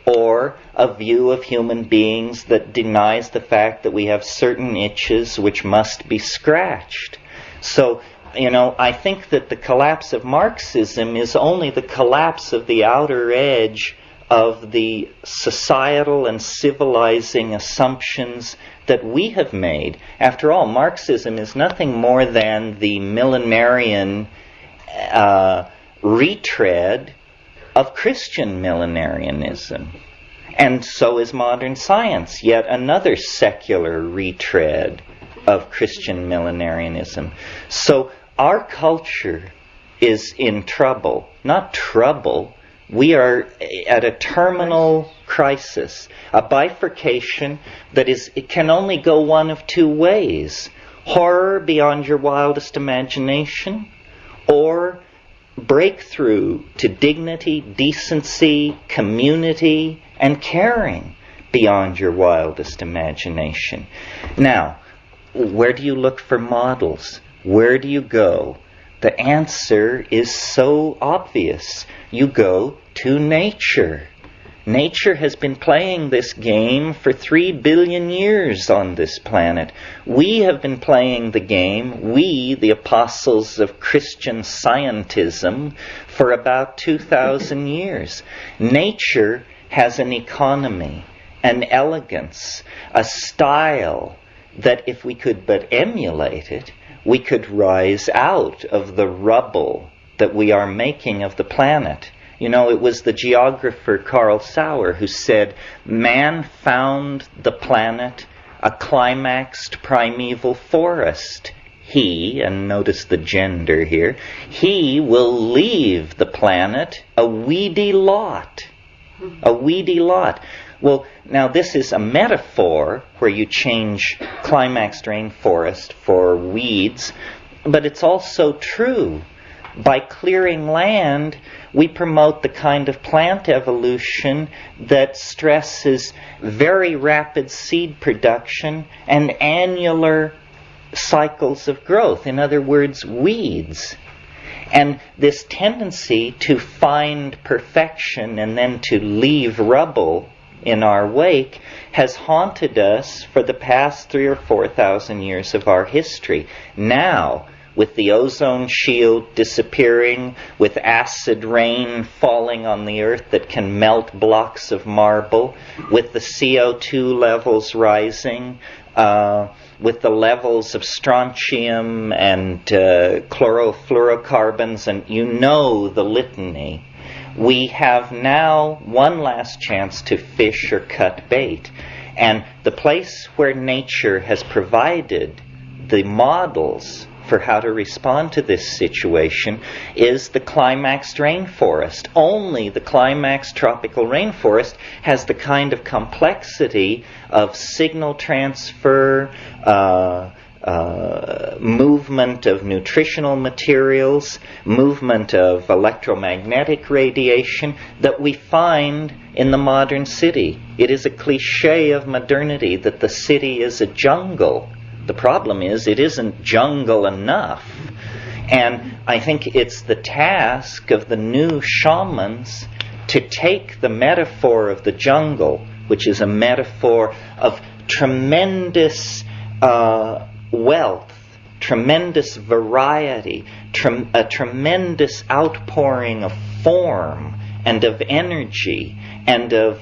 or a view of human beings that denies the fact that we have certain itches which must be scratched. So, I think that the collapse of Marxism is only the collapse of the outer edge of the societal and civilizing assumptions that we have made. After all, Marxism is nothing more than the millenarian retread of Christian millenarianism. And so is modern science, yet another secular retread of Christian millenarianism. So our culture is in trouble. Not trouble. We are at a terminal crisis, a bifurcation it can only go one of two ways. Horror beyond your wildest imagination, or breakthrough to dignity, decency, community, and caring beyond your wildest imagination. Now, where do you look for models? Where do you go? The answer is so obvious. You go to nature. Nature has been playing this game for 3 billion years on this planet. We have been playing the game, we, the apostles of Christian scientism, for about 2,000 years. Nature has an economy, an elegance, a style that if we could but emulate it, we could rise out of the rubble that we are making of the planet. You know, it was the geographer Carl Sauer who said, man found the planet a climaxed primeval forest. He, and notice the gender here, he will leave the planet a weedy lot. A weedy lot. Well, now this is a metaphor where you change climaxed rainforest for weeds, but it's also true. By clearing land, we promote the kind of plant evolution that stresses very rapid seed production and annular cycles of growth. In other words, weeds. And this tendency to find perfection and then to leave rubble in our wake has haunted us for the past 3,000 or 4,000 years of our history. Now, with the ozone shield disappearing, with acid rain falling on the earth that can melt blocks of marble, with the CO2 levels rising, with the levels of strontium and chlorofluorocarbons, and you know the litany, we have now one last chance to fish or cut bait. And the place where nature has provided the models for how to respond to this situation is the climaxed rainforest. Only the climaxed tropical rainforest has the kind of complexity of signal transfer, movement of nutritional materials, movement of electromagnetic radiation that we find in the modern city. It is a cliche of modernity that the city is a jungle. The problem is it isn't jungle enough. And I think it's the task of the new shamans to take the metaphor of the jungle, which is a metaphor of tremendous wealth, tremendous variety, a tremendous outpouring of form and of energy and of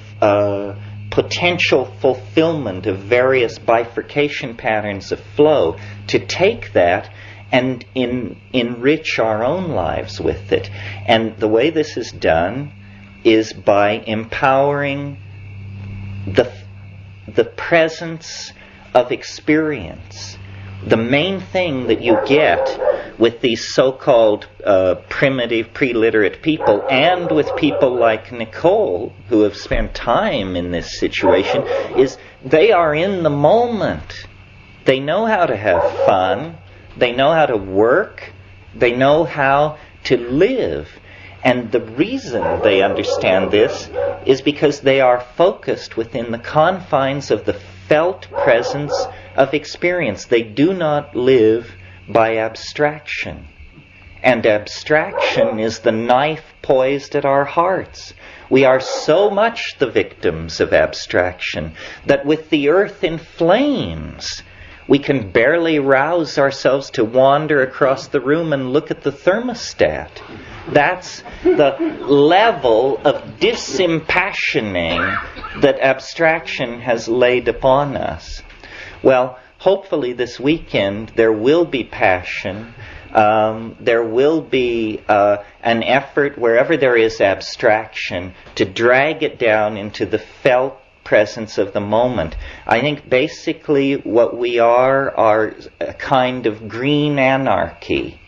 potential fulfillment of various bifurcation patterns of flow, to take that and enrich our own lives with it. And the way this is done is by empowering the presence of experience. The main thing that you get with these so-called primitive, pre-literate people, and with people like Nicole, who have spent time in this situation, is they are in the moment. They know how to have fun. They know how to work. They know how to live. And the reason they understand this is because they are focused within the confines of the felt presence of experience. They do not live by abstraction. And abstraction is the knife poised at our hearts. We are so much the victims of abstraction that with the earth in flames, we can barely rouse ourselves to wander across the room and look at the thermostat. That's the level of disimpassioning that abstraction has laid upon us. Well, hopefully this weekend there will be passion. There will be an effort wherever there is abstraction to drag it down into the felt presence of the moment. I think basically what we are a kind of green anarchy,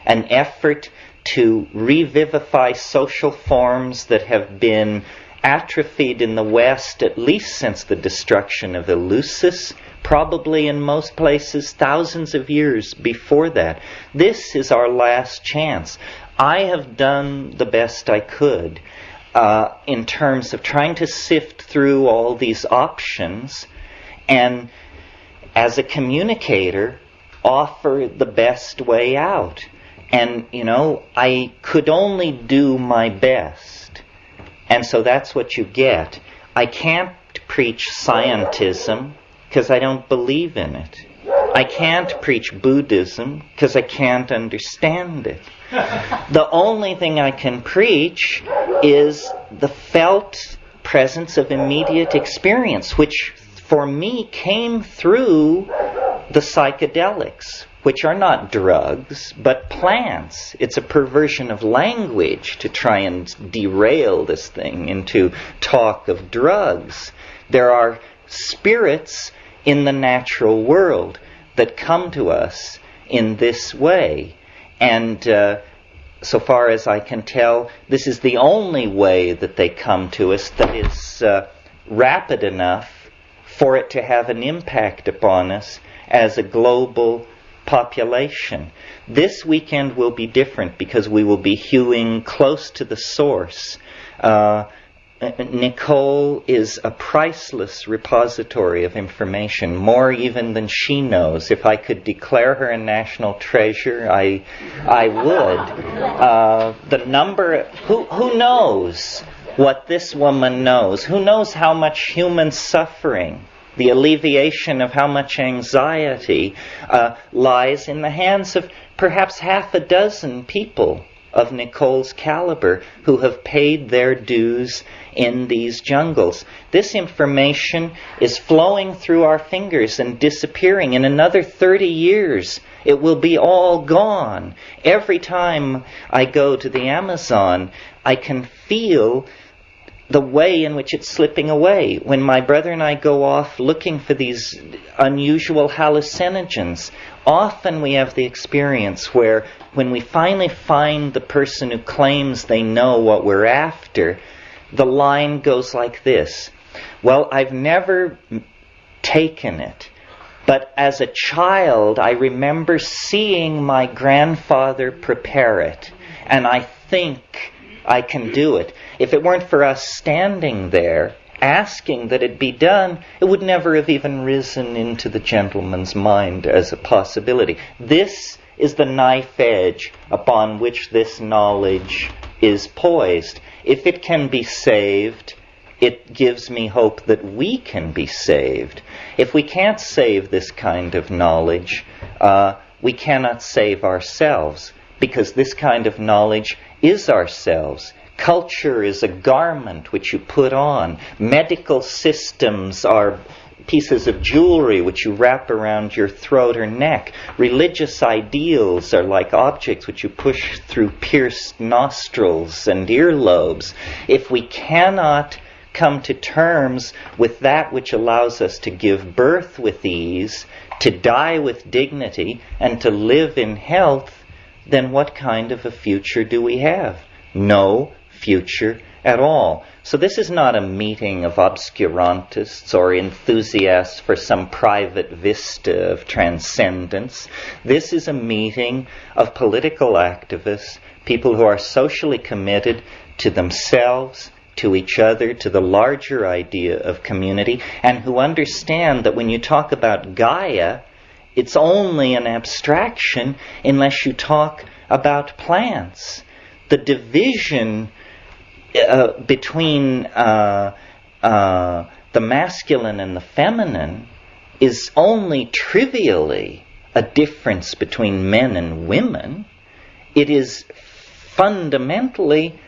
an effort to revivify social forms that have been atrophied in the West at least since the destruction of Eleusis, probably in most places thousands of years before that. This is our last chance. I have done the best I could in terms of trying to sift through all these options and, as a communicator, offer the best way out. And, I could only do my best. And so that's what you get. I can't preach scientism because I don't believe in it. I can't preach Buddhism because I can't understand it. The only thing I can preach is the felt presence of immediate experience, which for me came through the psychedelics, which are not drugs, but plants. It's a perversion of language to try and derail this thing into talk of drugs. There are spirits in the natural world that come to us in this way. And so far as I can tell, this is the only way that they come to us that is rapid enough for it to have an impact upon us as a global population. This weekend will be different because we will be hewing close to the source. Nicole is a priceless repository of information, more even than she knows. If I could declare her a national treasure, I would. The number, who knows what this woman knows? Who knows how much human suffering, the alleviation of how much anxiety lies in the hands of perhaps half a dozen people of Nicole's caliber who have paid their dues in these jungles. This information is flowing through our fingers and disappearing. In another 30 years, it will be all gone. Every time I go to the Amazon, I can feel the way in which it's slipping away. When my brother and I go off looking for these unusual hallucinogens, often we have the experience where when we finally find the person who claims they know what we're after, the line goes like this: well, I've never taken it, but as a child I remember seeing my grandfather prepare it, and I think I can do it. If it weren't for us standing there asking that it be done, it would never have even risen into the gentleman's mind as a possibility. This is the knife edge upon which this knowledge is poised. If it can be saved, it gives me hope that we can be saved. If we can't save this kind of knowledge, we cannot save ourselves, because this kind of knowledge is ourselves. Culture is a garment which you put on. Medical systems are pieces of jewelry which you wrap around your throat or neck. Religious ideals are like objects which you push through pierced nostrils and earlobes. If we cannot come to terms with that which allows us to give birth with ease, to die with dignity, and to live in health, then what kind of a future do we have? No future at all. So this is not a meeting of obscurantists or enthusiasts for some private vista of transcendence. This is a meeting of political activists, people who are socially committed to themselves, to each other, to the larger idea of community, and who understand that when you talk about Gaia, it's only an abstraction unless you talk about plants. The division between the masculine and the feminine is only trivially a difference between men and women. It is fundamentally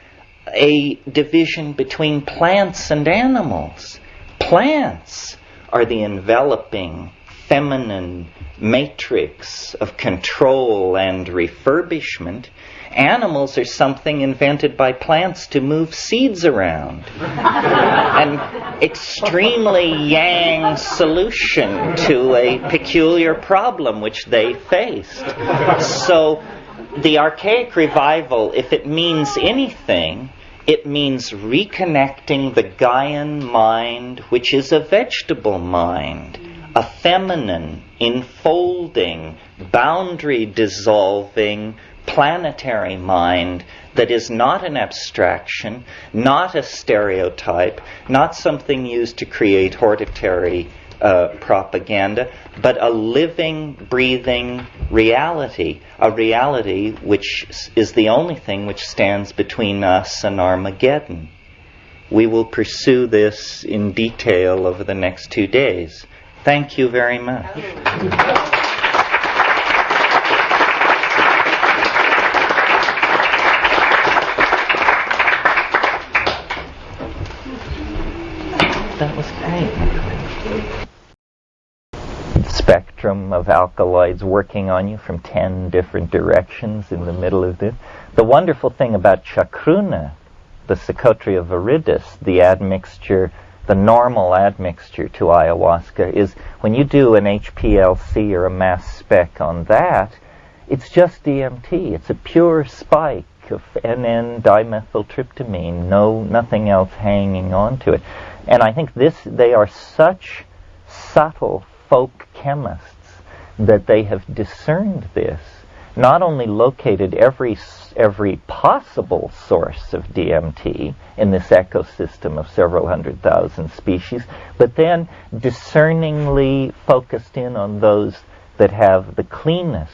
a division between plants and animals. Plants are the enveloping feminine matrix of control and refurbishment. Animals are something invented by plants to move seeds around. An extremely yang solution to a peculiar problem which they faced. So the archaic revival, if it means anything, it means reconnecting the Gaian mind, which is a vegetable mind, a feminine, enfolding, boundary-dissolving, planetary mind that is not an abstraction, not a stereotype, not something used to create hortatory propaganda, but a living, breathing reality, a reality which is the only thing which stands between us and Armageddon. we will pursue this in detail over the next 2 days. Thank you very much. That was great. Spectrum of alkaloids working on you from 10 different directions in the middle of this. The wonderful thing about chakruna, the Secotria viridis, the admixture, the normal admixture to ayahuasca, is when you do an HPLC or a mass spec on that, it's just DMT. It's a pure spike of NN-dimethyltryptamine, nothing else hanging on to it. And I think they are such subtle folk chemists that they have discerned this, not only located every possible source of DMT in this ecosystem of several 100,000 species, but then discerningly focused in on those that have the cleanest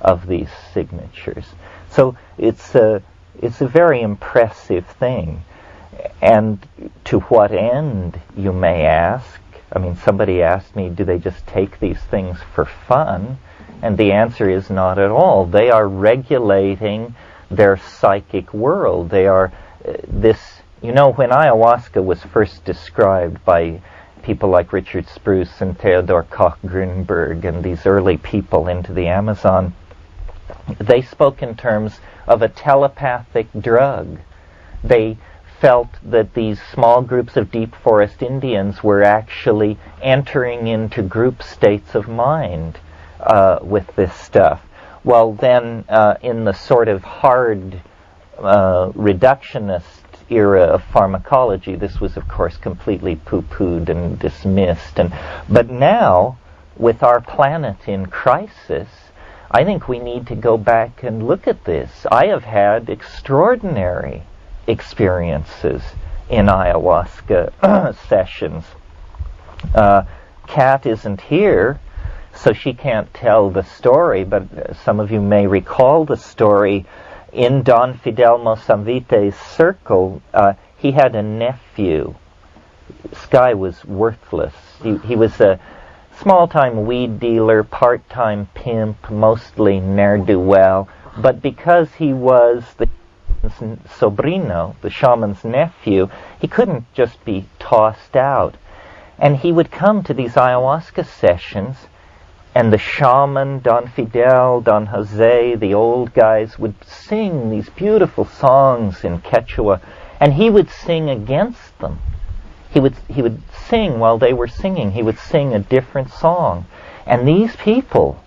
of these signatures. So it's a very impressive thing. And to what end, you may ask? I mean, somebody asked me, do they just take these things for fun? And the answer is not at all. They are regulating their psychic world. They are when ayahuasca was first described by people like Richard Spruce and Theodore Koch-Grünberg and these early people into the Amazon, they spoke in terms of a telepathic drug. They felt that these small groups of deep forest Indians were actually entering into group states of mind with this stuff. Well, then, in the sort of hard reductionist era of pharmacology, this was, of course, completely poo-pooed and dismissed. But now, with our planet in crisis, I think we need to go back and look at this. I have had extraordinary experiences in ayahuasca sessions. Kat isn't here, so she can't tell the story, but some of you may recall the story. In Don Fidel Mozambique's circle, he had a nephew. This guy was worthless. He was a small-time weed dealer, part-time pimp, mostly ne'er-do-well, but because he was the sobrino, the shaman's nephew, he couldn't just be tossed out. And he would come to these ayahuasca sessions, and the shaman, Don Fidel, Don Jose, the old guys, would sing these beautiful songs in Quechua, and he would sing against them. He would sing while they were singing. He would sing a different song. And these people,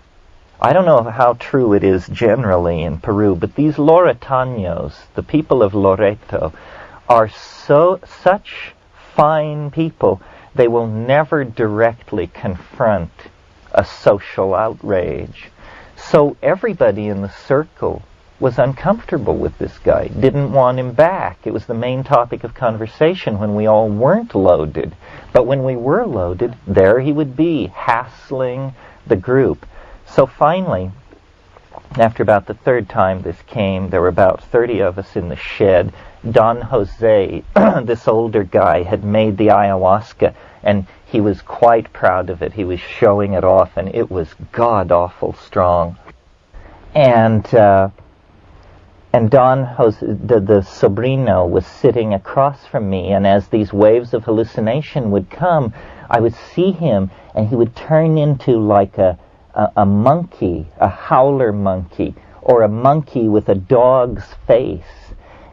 I don't know how true it is generally in Peru, but these Loretanos, the people of Loreto, are such fine people, they will never directly confront a social outrage. So everybody in the circle was uncomfortable with this guy, didn't want him back. It was the main topic of conversation when we all weren't loaded. But when we were loaded, there he would be, hassling the group. So finally, after about the third time this came, there were about 30 of us in the shed. Don Jose, this older guy, had made the ayahuasca, and he was quite proud of it. He was showing it off, and it was god-awful strong. And Don Jose, the sobrino, was sitting across from me, and as these waves of hallucination would come, I would see him, and he would turn into like a monkey, a howler monkey, or a monkey with a dog's face,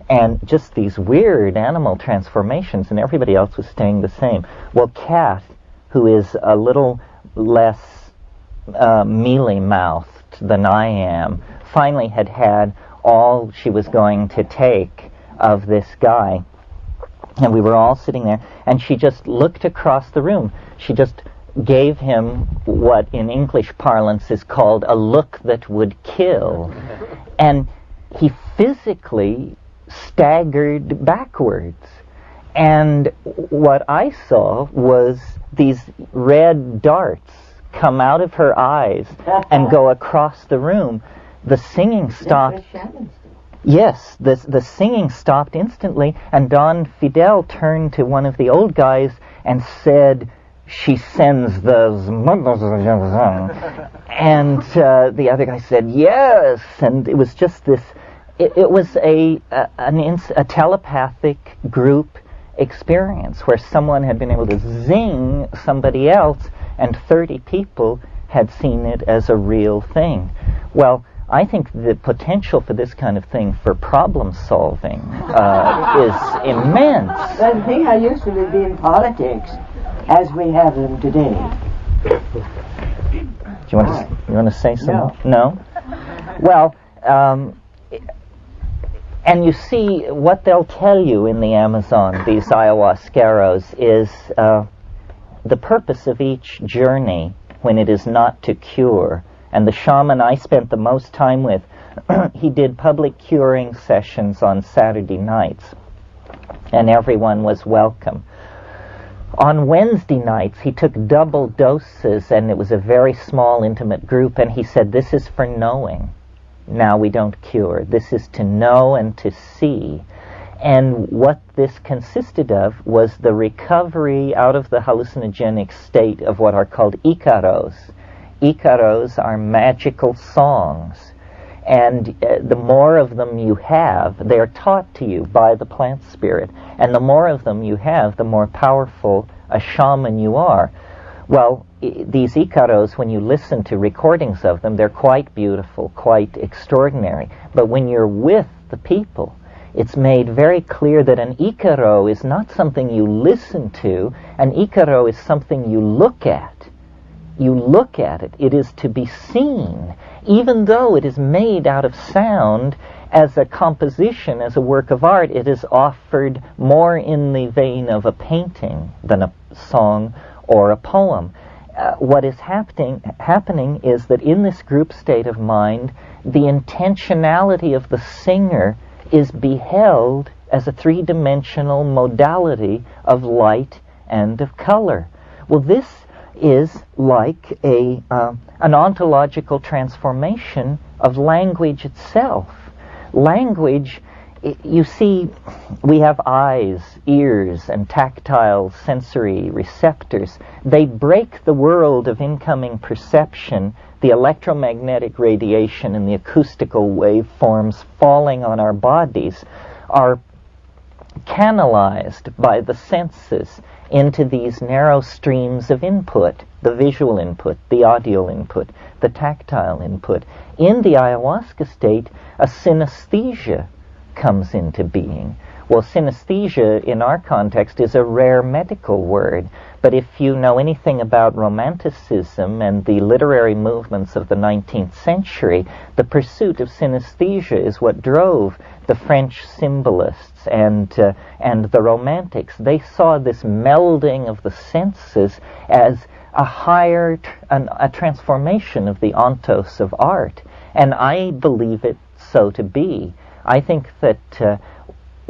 and just these weird animal transformations, and everybody else was staying the same. Well, Kat, who is a little less mealy-mouthed than I am, finally had all she was going to take of this guy, and we were all sitting there, and she just looked across the room. She just gave him what in English parlance is called a look that would kill. And he physically staggered backwards. And what I saw was these red darts come out of her eyes and go across the room. The singing stopped. Yes, the singing stopped instantly, and Don Fidel turned to one of the old guys and said, "She sends those..." And the other guy said, "Yes," and it was just this. It was a telepathic group experience where someone had been able to zing somebody else, and 30 people had seen it as a real thing. Well, I think the potential for this kind of thing for problem solving is immense. Well, think how useful it would be in politics as we have them today. Do you want to say something? No? Well, and you see, what they'll tell you in the Amazon, these ayahuasqueros, is the purpose of each journey when it is not to cure. And the shaman I spent the most time with, he did public curing sessions on Saturday nights, and everyone was welcome. On Wednesday nights, he took double doses, and it was a very small, intimate group, and he said, "This is for knowing. Now we don't cure. This is to know and to see." And what this consisted of was the recovery out of the hallucinogenic state of what are called icaros. Icaros are magical songs. And the more of them you have, they are taught to you by the plant spirit. And the more of them you have, the more powerful a shaman you are. Well, these icaros, when you listen to recordings of them, they're quite beautiful, quite extraordinary. But when you're with the people, it's made very clear that an icaro is not something you listen to. An icaro is something you look at. You look at it. It is to be seen. Even though it is made out of sound, as a composition, as a work of art, it is offered more in the vein of a painting than a song or a poem. What is happening is that in this group state of mind, the intentionality of the singer is beheld as a three-dimensional modality of light and of color. Well, this is like an ontological transformation of language itself. Language, you see, we have eyes, ears, and tactile sensory receptors. They break the world of incoming perception, the electromagnetic radiation and the acoustical waveforms falling on our bodies are canalized by the senses into these narrow streams of input, the visual input, the audio input, the tactile input. In the ayahuasca state, a synesthesia comes into being. Well, synesthesia in our context is a rare medical word, but if you know anything about Romanticism and the literary movements of the 19th century, the pursuit of synesthesia is what drove the French symbolists and the Romantics. They saw this melding of the senses as a higher, a transformation of the ontos of art, and I believe it so to be. I think that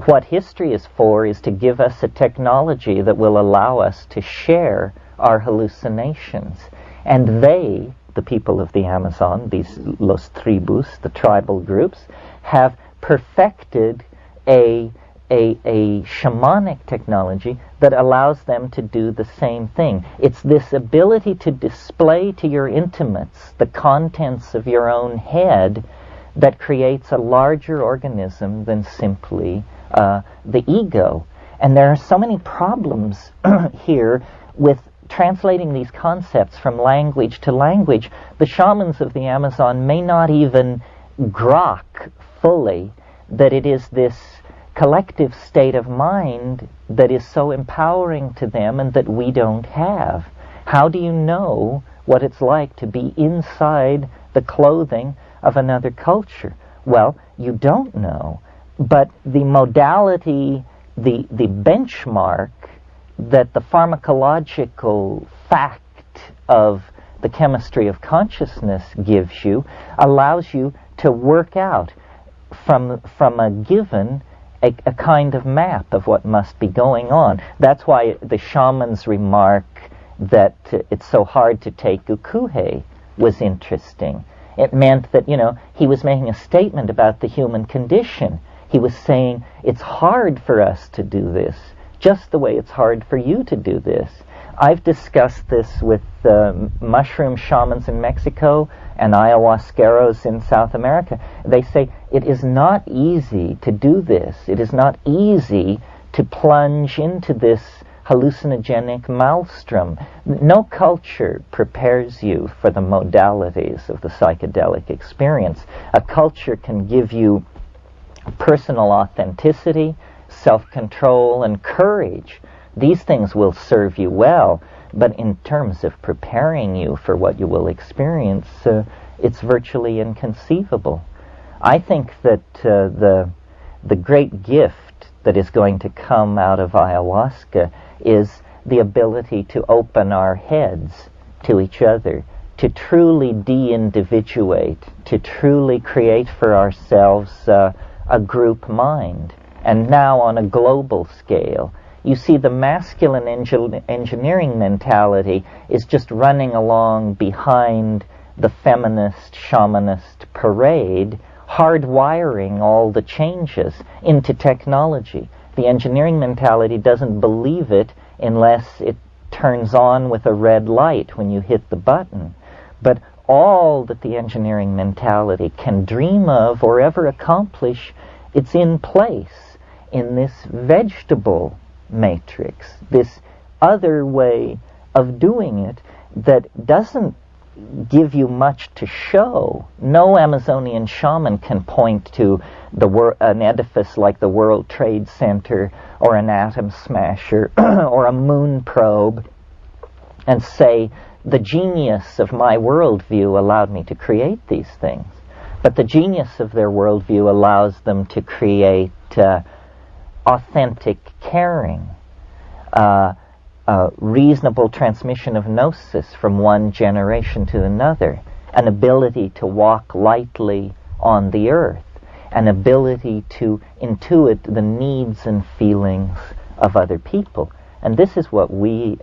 what history is for is to give us a technology that will allow us to share our hallucinations. And they, the people of the Amazon, these los tribus, the tribal groups, have perfected a shamanic technology that allows them to do the same thing. It's this ability to display to your intimates the contents of your own head that creates a larger organism than simply the ego. And there are so many problems here with translating these concepts from language to language. The shamans of the Amazon may not even grok fully that it is this collective state of mind that is so empowering to them and that we don't have. How do you know what it's like to be inside the clothing of another culture? Well, you don't know. But the modality, the benchmark that the pharmacological fact of the chemistry of consciousness gives you allows you to work out from a given a kind of map of what must be going on. That's why the shaman's remark that it's so hard to take ukuhe was interesting. It meant that, he was making a statement about the human condition. He was saying, it's hard for us to do this, just the way it's hard for you to do this. I've discussed this with mushroom shamans in Mexico and ayahuasqueros in South America. They say it is not easy to do this. It is not easy to plunge into this hallucinogenic maelstrom. No culture prepares you for the modalities of the psychedelic experience. A culture can give you personal authenticity, self-control, and courage. These things will serve you well, but in terms of preparing you for what you will experience, it's virtually inconceivable. I think that the great gift that is going to come out of ayahuasca is the ability to open our heads to each other, to truly de-individuate, to truly create for ourselves a group mind. And now on a global scale, you see the masculine engineering mentality is just running along behind the feminist, shamanist parade, hardwiring all the changes into technology. The engineering mentality doesn't believe it unless it turns on with a red light when you hit the button. But all that the engineering mentality can dream of or ever accomplish, it's in place in this vegetable matrix, this other way of doing it that doesn't give you much to show. No Amazonian shaman can point to an edifice like the World Trade Center or an atom smasher or a moon probe and say, the genius of my worldview allowed me to create these things. But the genius of their worldview allows them to create authentic caring, reasonable transmission of gnosis from one generation to another, an ability to walk lightly on the earth, an ability to intuit the needs and feelings of other people. And this is what we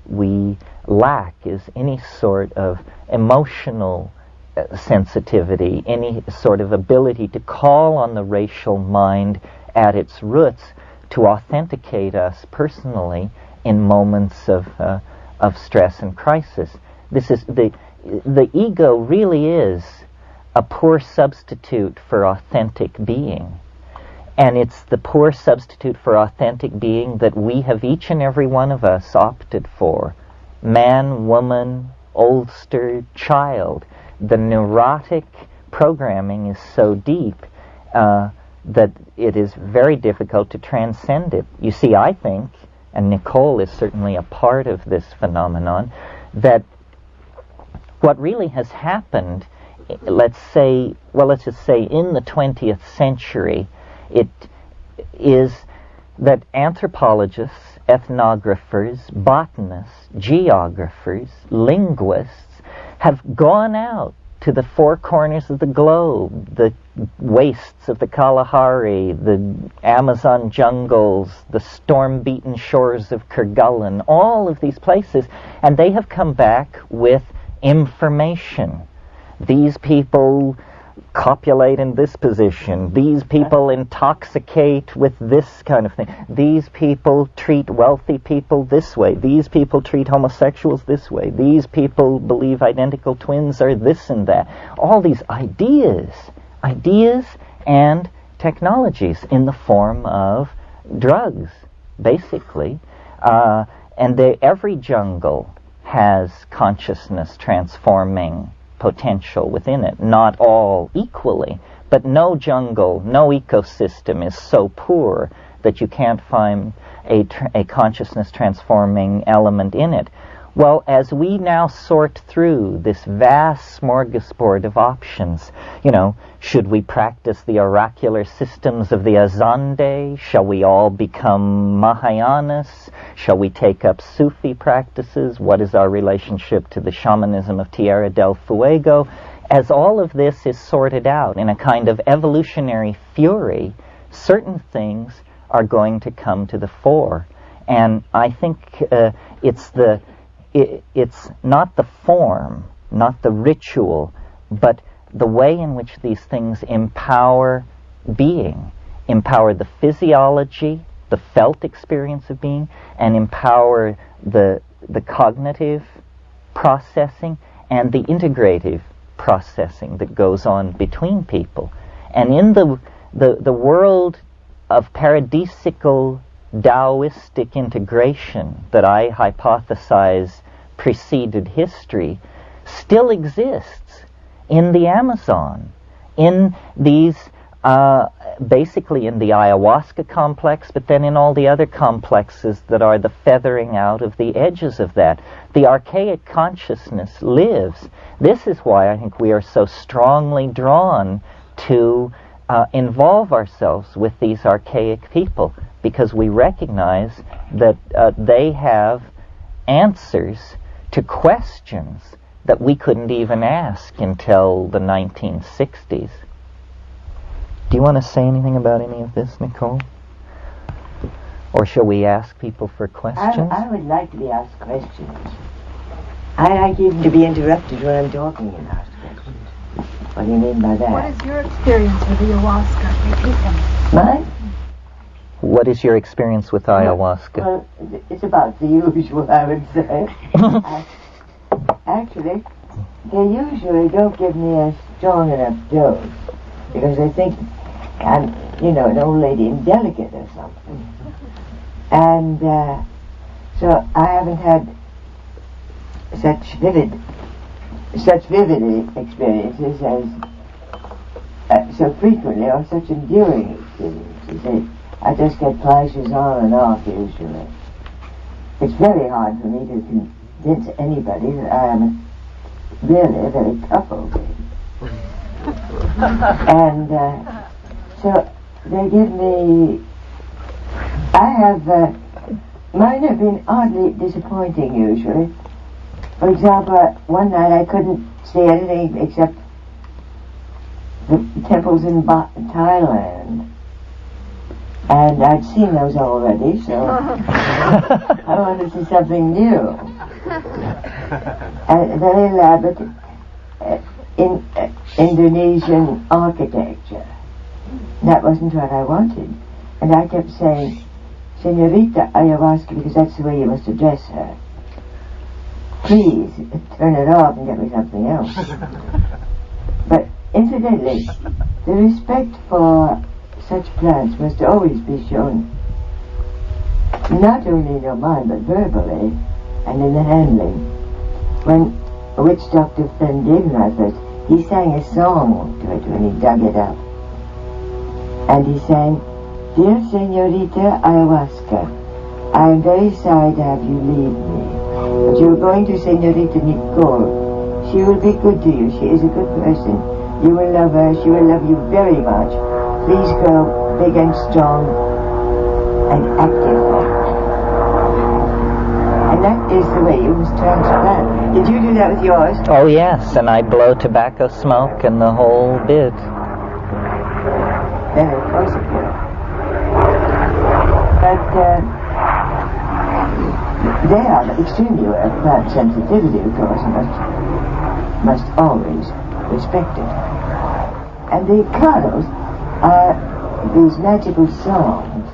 lack, is any sort of emotional sensitivity, any sort of ability to call on the racial mind at its roots to authenticate us personally in moments of stress and crisis. This is the ego really is a poor substitute for authentic being. And it's the poor substitute for authentic being that we have, each and every one of us, opted for. Man, woman, oldster, child. The neurotic programming is so deep that it is very difficult to transcend it. You see, I think, and Nicole is certainly a part of this phenomenon, that what really has happened, let's just say in the 20th century, it is that anthropologists, ethnographers, botanists, geographers, linguists have gone out to the four corners of the globe, the wastes of the Kalahari, the Amazon jungles, the storm-beaten shores of Kerguelen, all of these places, and they have come back with information. These people copulate in this position. These people intoxicate with this kind of thing. These people treat wealthy people this way. These people treat homosexuals this way. These people believe identical twins are this and that. All these ideas and technologies in the form of drugs, basically. And every jungle has consciousness transforming potential within it, not all equally, but no jungle, no ecosystem is so poor that you can't find a consciousness transforming element in it. Well, as we now sort through this vast smorgasbord of options, should we practice the oracular systems of the Azande? Shall we all become Mahayanas? Shall we take up Sufi practices? What is our relationship to the shamanism of Tierra del Fuego? As all of this is sorted out in a kind of evolutionary fury, certain things are going to come to the fore. And I think it's not the form, not the ritual, but the way in which these things empower being, empower the physiology, the felt experience of being, and empower the cognitive processing and the integrative processing that goes on between people. And in the world of paradisical Taoistic integration that I hypothesize preceded history still exists in the Amazon, in these basically in the ayahuasca complex, but then in all the other complexes that are the feathering out of the edges of that. The archaic consciousness lives. This is why I think we are so strongly drawn to involve ourselves with these archaic people, because we recognize that they have answers to questions that we couldn't even ask until the 1960s. Do you want to say anything about any of this, Nicole? Or shall we ask people for questions? I would like to be asked questions. I like even to be interrupted when I'm talking and asked questions. What do you mean by that? What is your experience with ayahuasca? Repeat them. Mine? What is your experience with ayahuasca? Well, it's about the usual, I would say. Actually, they usually don't give me a strong enough dose, because they think I'm, an old lady indelicate or something. And so I haven't had such vivid experiences as so frequently, or such enduring experiences. I just get flashes on and off usually. It's very hard for me to convince anybody that I am really a very tough old lady. And so they give me, mine have been oddly disappointing usually. For example, one night I couldn't see anything except the temples in Thailand. And I'd seen those already, so I wanted to see something new. And very elaborate Indonesian architecture. That wasn't what I wanted. And I kept saying, Senorita Ayahuasca, because that's the way you must address her. Please, turn it off and get me something else. But incidentally, the respect for such plants must always be shown, not only in your mind, but verbally and in the handling. When a witch doctor friend gave me my first, he sang a song to it when he dug it up. And he sang, Dear Senorita Ayahuasca, I am very sorry to have you leave me, but you are going to Senorita Nicole. She will be good to you. She is a good person. You will love her. She will love you very much. Please grow big and strong and active. And that is the way you must transplant. Did you do that with yours? Oh yes, and I blow tobacco smoke and the whole bit. Then of course it will. But they are extremely aware of plant sensitivity, of course, and must always respect it. And the Kalos, these magical songs,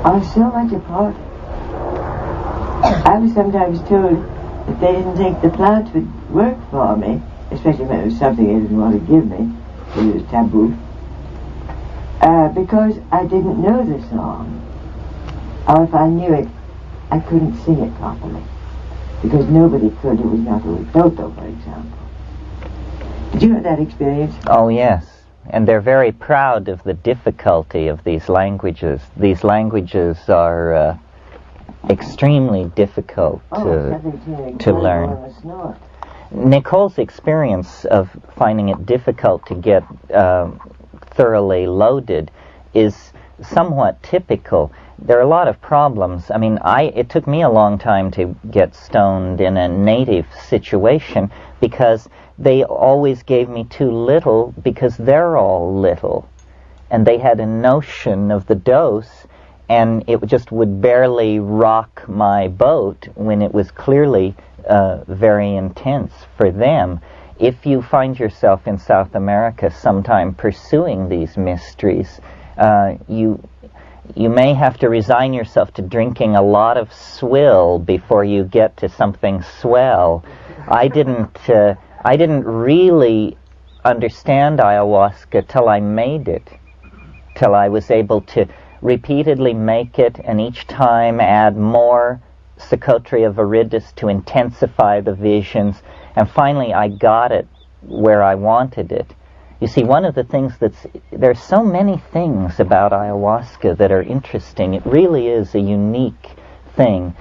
are so much a part. I was sometimes told that they didn't think the plants would work for me, especially when it was something they didn't want to give me, it was taboo, because I didn't know the song. Or if I knew it, I couldn't sing it properly, because nobody could who was not a Toto, for example. Did you have that experience? Oh yes, and they're very proud of the difficulty of these languages. These languages are extremely difficult to learn. Nicole's experience of finding it difficult to get thoroughly loaded is somewhat typical. There are a lot of problems. I mean, it took me a long time to get stoned in a native situation, because they always gave me too little, because they're all little. And they had a notion of the dose, and it just would barely rock my boat when it was clearly very intense for them. if you find yourself in South America sometime pursuing these mysteries, you may have to resign yourself to drinking a lot of swill before you get to something swell. I didn't really understand ayahuasca till I made it, till I was able to repeatedly make it and each time add more Psychotria viridis to intensify the visions, and finally I got it where I wanted it. You see, one of the things there's so many things about ayahuasca that are interesting. It really is a unique thing.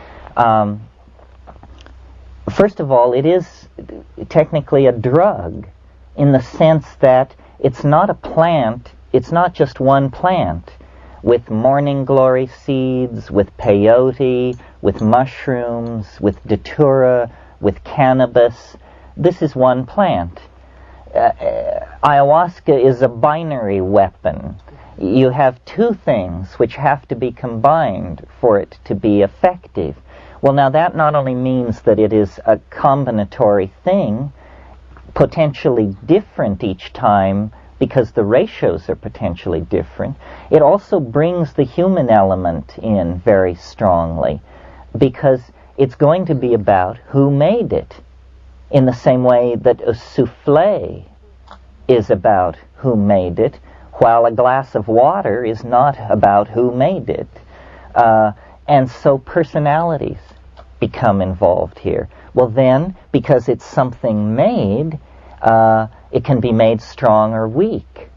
First of all, it is technically a drug in the sense that it's not a plant, it's not just one plant. With morning glory seeds, with peyote, with mushrooms, with datura, with cannabis. This is one plant. Ayahuasca is a binary weapon. You have two things which have to be combined for it to be effective. Well, now that not only means that it is a combinatory thing, potentially different each time, because the ratios are potentially different, it also brings the human element in very strongly, because it's going to be about who made it, in the same way that a souffle is about who made it, while a glass of water is not about who made it. And so personalities become involved here. Well then, because it's something made, it can be made strong or weak.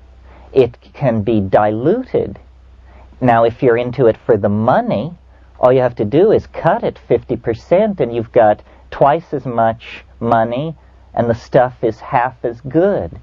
It can be diluted. Now, if you're into it for the money, all you have to do is cut it 50% and you've got twice as much money and the stuff is half as good.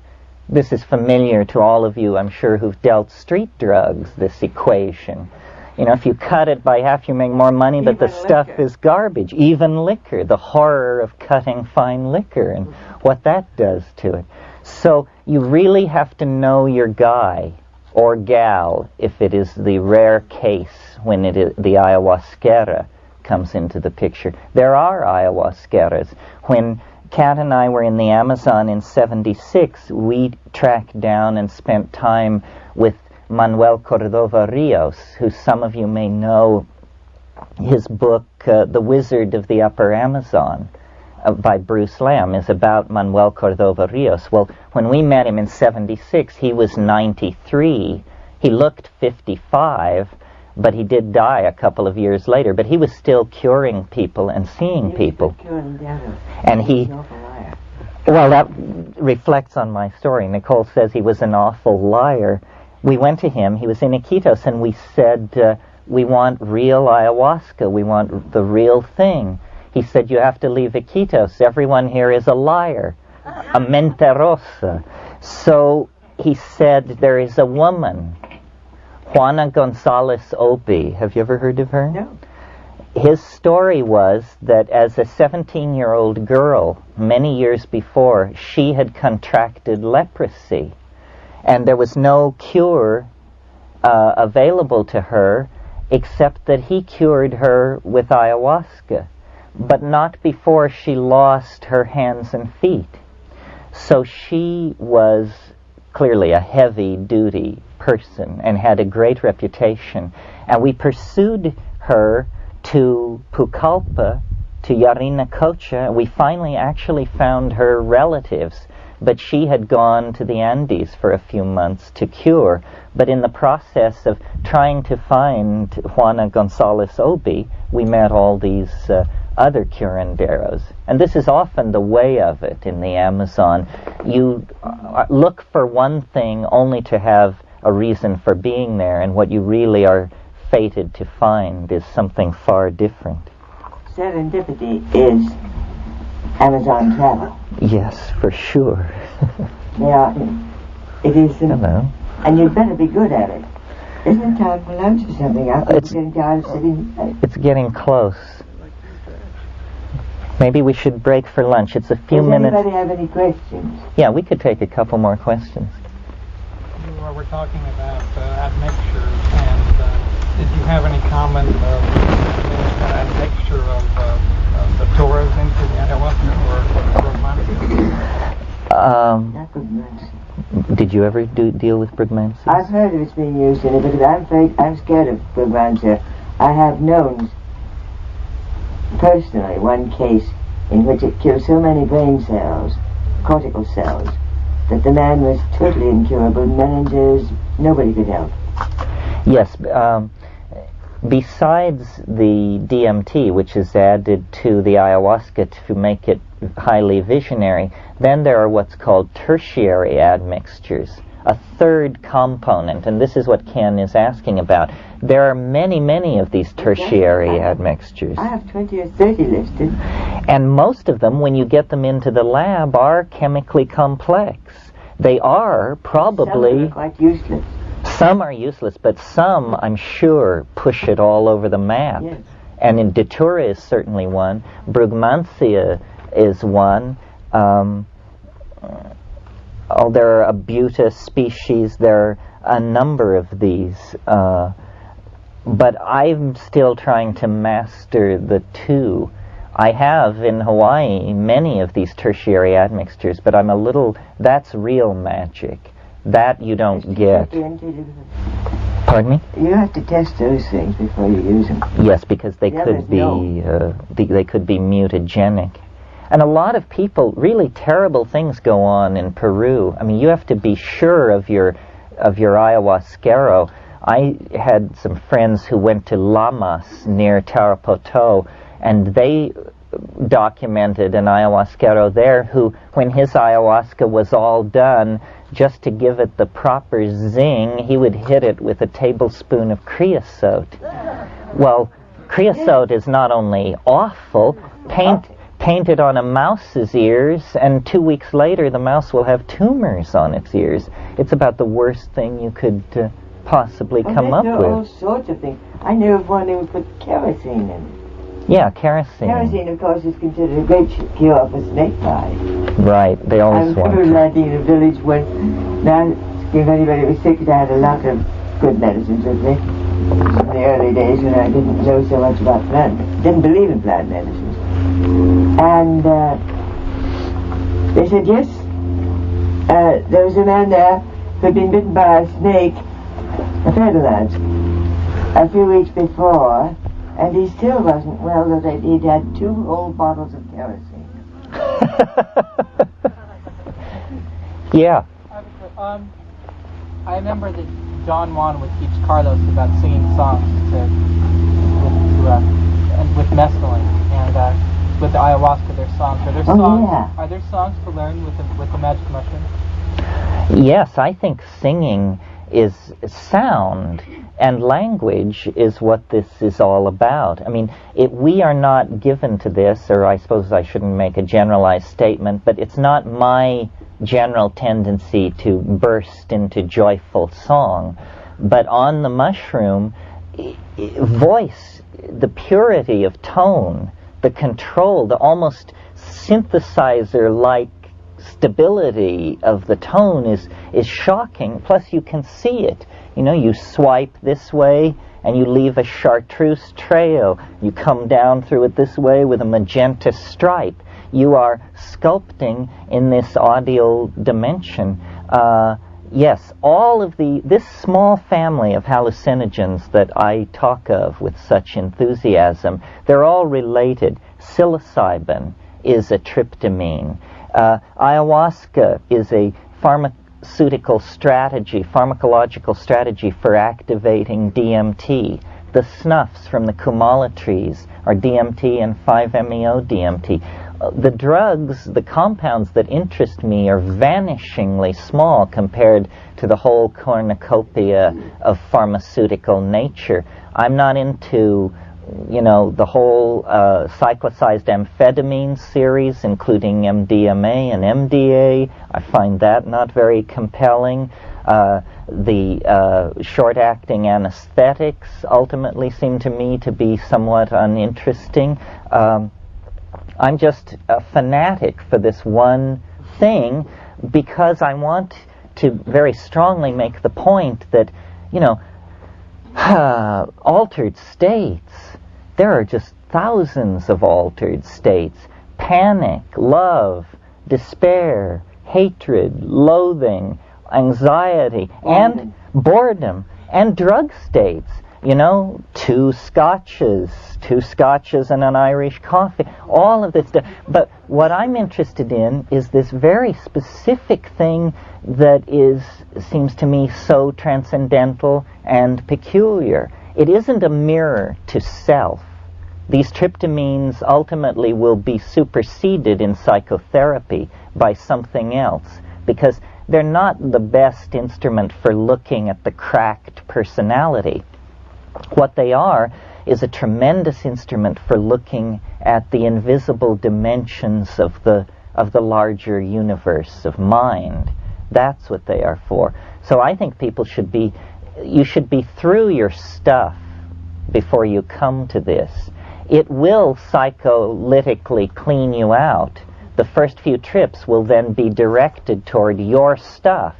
This is familiar to all of you, I'm sure, who've dealt street drugs, this equation. You know, if you cut it by half, you make more money, but the stuff is garbage. Even liquor, the horror of cutting fine liquor and what that does to it. So you really have to know your guy or gal if it is the rare case when it is the ayahuasquera comes into the picture. There are ayahuasqueras. When Kat and I were in the Amazon in '76, we tracked down and spent time with Manuel Cordova Rios, who some of you may know his book, The Wizard of the Upper Amazon, by Bruce Lamb, is about Manuel Cordova Rios. Well, when we met him in '76, he was 93. He looked 55, but he did die a couple of years later. But he was still curing people and seeing people. And he... Well, that reflects on my story. Nicole says he was an awful liar. We went to him, he was in Iquitos, and we said, we want real ayahuasca, we want the real thing. He said, you have to leave Iquitos, everyone here is a liar, a mentirosa. So he said, there is a woman, Juana Gonzalez Obi. Have you ever heard of her? No. His story was that as a 17-year-old girl, many years before, she had contracted leprosy. And there was no cure available to her except that he cured her with ayahuasca, but not before she lost her hands and feet. So she was clearly a heavy-duty person and had a great reputation. And we pursued her to Pucallpa, to Yarinacocha. We finally actually found her relatives, but she had gone to the Andes for a few months to cure. But in the process of trying to find Juana Gonzalez Obi, we met all these other curanderos. And this is often the way of it in the Amazon. You look for one thing only to have a reason for being there, and what you really are fated to find is something far different. Serendipity is Amazon travel. Yes, for sure. Yeah, it is. Hello. And you'd better be good at it. Isn't it time for lunch or something? It's getting tired of sitting. It's getting close. Maybe we should break for lunch. It's a few minutes. Does anybody have any questions? Yeah, we could take a couple more questions. We're talking about admixtures, and did you have any comment of admixture of the Torahs into the ayahuasca or Did you ever deal with brugmansia? I've heard of it's being used in it because I'm scared of brugmansia. I have known personally one case in which it killed so many brain cells, cortical cells, that the man was totally incurable. Managers, nobody could help. Yes. Besides the DMT, which is added to the ayahuasca to make it highly visionary, then there are what's called tertiary admixtures, a third component, and this is what Ken is asking about. There are many, many of these tertiary admixtures. I have 20 or 30 listed. And most of them, when you get them into the lab, are chemically complex. They are probably... Some are quite useless. Some are useless, but some, I'm sure, push it all over the map. Yes. And in Datura is certainly one. Brugmansia is one. There are Abuta species. There are a number of these. But I'm still trying to master the two. I have in Hawaii many of these tertiary admixtures, but that's real magic. That you don't get. Pardon me? You have to test those things before you use them. Yes, because they could be they could be mutagenic. And a lot of people, really terrible things go on in Peru. I mean, you have to be sure of your ayahuasquero. I had some friends who went to Lamas near Tarapoto, and they documented an ayahuasquero there who, when his ayahuasca was all done, just to give it the proper zing, he would hit it with a tablespoon of creosote. Well, creosote is not only awful, paint it on a mouse's ears, and 2 weeks later the mouse will have tumors on its ears. It's about the worst thing you could possibly come up with. All sorts of things. I knew of one who would put kerosene in. Yeah, kerosene. Kerosene, of course, is considered a great cure for snake bite. Right, they always want I remember landing in a village when, if anybody was sick, I had a lot of good medicines with me. In the early days when I didn't know so much about didn't believe in plant medicines. And they said, yes, there was a man there who had been bitten by a snake, a feather ant, a few weeks before, and he still wasn't well, though he'd had 2 whole bottles of kerosene. Yeah. I remember that Don Juan would teach Carlos about singing songs with mescaline, and with the ayahuasca, there's songs. Are there songs? Yeah. Are there songs to learn with the magic mushroom? Yes, I think singing is sound, and language is what this is all about. I mean, we are not given to this, or I suppose I shouldn't make a generalized statement, but it's not my general tendency to burst into joyful song. But on the mushroom, voice, the purity of tone, the control, the almost synthesizer-like stability of the tone is shocking. Plus you can see it. You know, you swipe this way and you leave a chartreuse trail. You come down through it this way with a magenta stripe. You are sculpting in this audio dimension. Yes, all of this small family of hallucinogens that I talk of with such enthusiasm, they're all related. Psilocybin is a tryptamine. Ayahuasca is a pharmacological strategy for activating DMT. The snuffs from the Kumala trees are DMT and 5-MeO-DMT. The drugs, the compounds that interest me are vanishingly small compared to the whole cornucopia of pharmaceutical nature. I'm not into, the whole cyclicized amphetamine series, including MDMA and MDA. I find that not very compelling. The short-acting anesthetics ultimately seem to me to be somewhat uninteresting. I'm just a fanatic for this one thing because I want to very strongly make the point that, altered states, there are just thousands of altered states. Panic, love, despair, hatred, loathing, anxiety, and boredom, and drug states. You know, two scotches and an Irish coffee, all of this stuff. But what I'm interested in is this very specific thing that seems to me so transcendental and peculiar. It isn't a mirror to self. These tryptamines ultimately will be superseded in psychotherapy by something else, because they're not the best instrument for looking at the cracked personality. What they are is a tremendous instrument for looking at the invisible dimensions of the larger universe of mind. That's what they are for. So I think you should be through your stuff before you come to this. It will psycholytically clean you out. The first few trips will then be directed toward your stuff.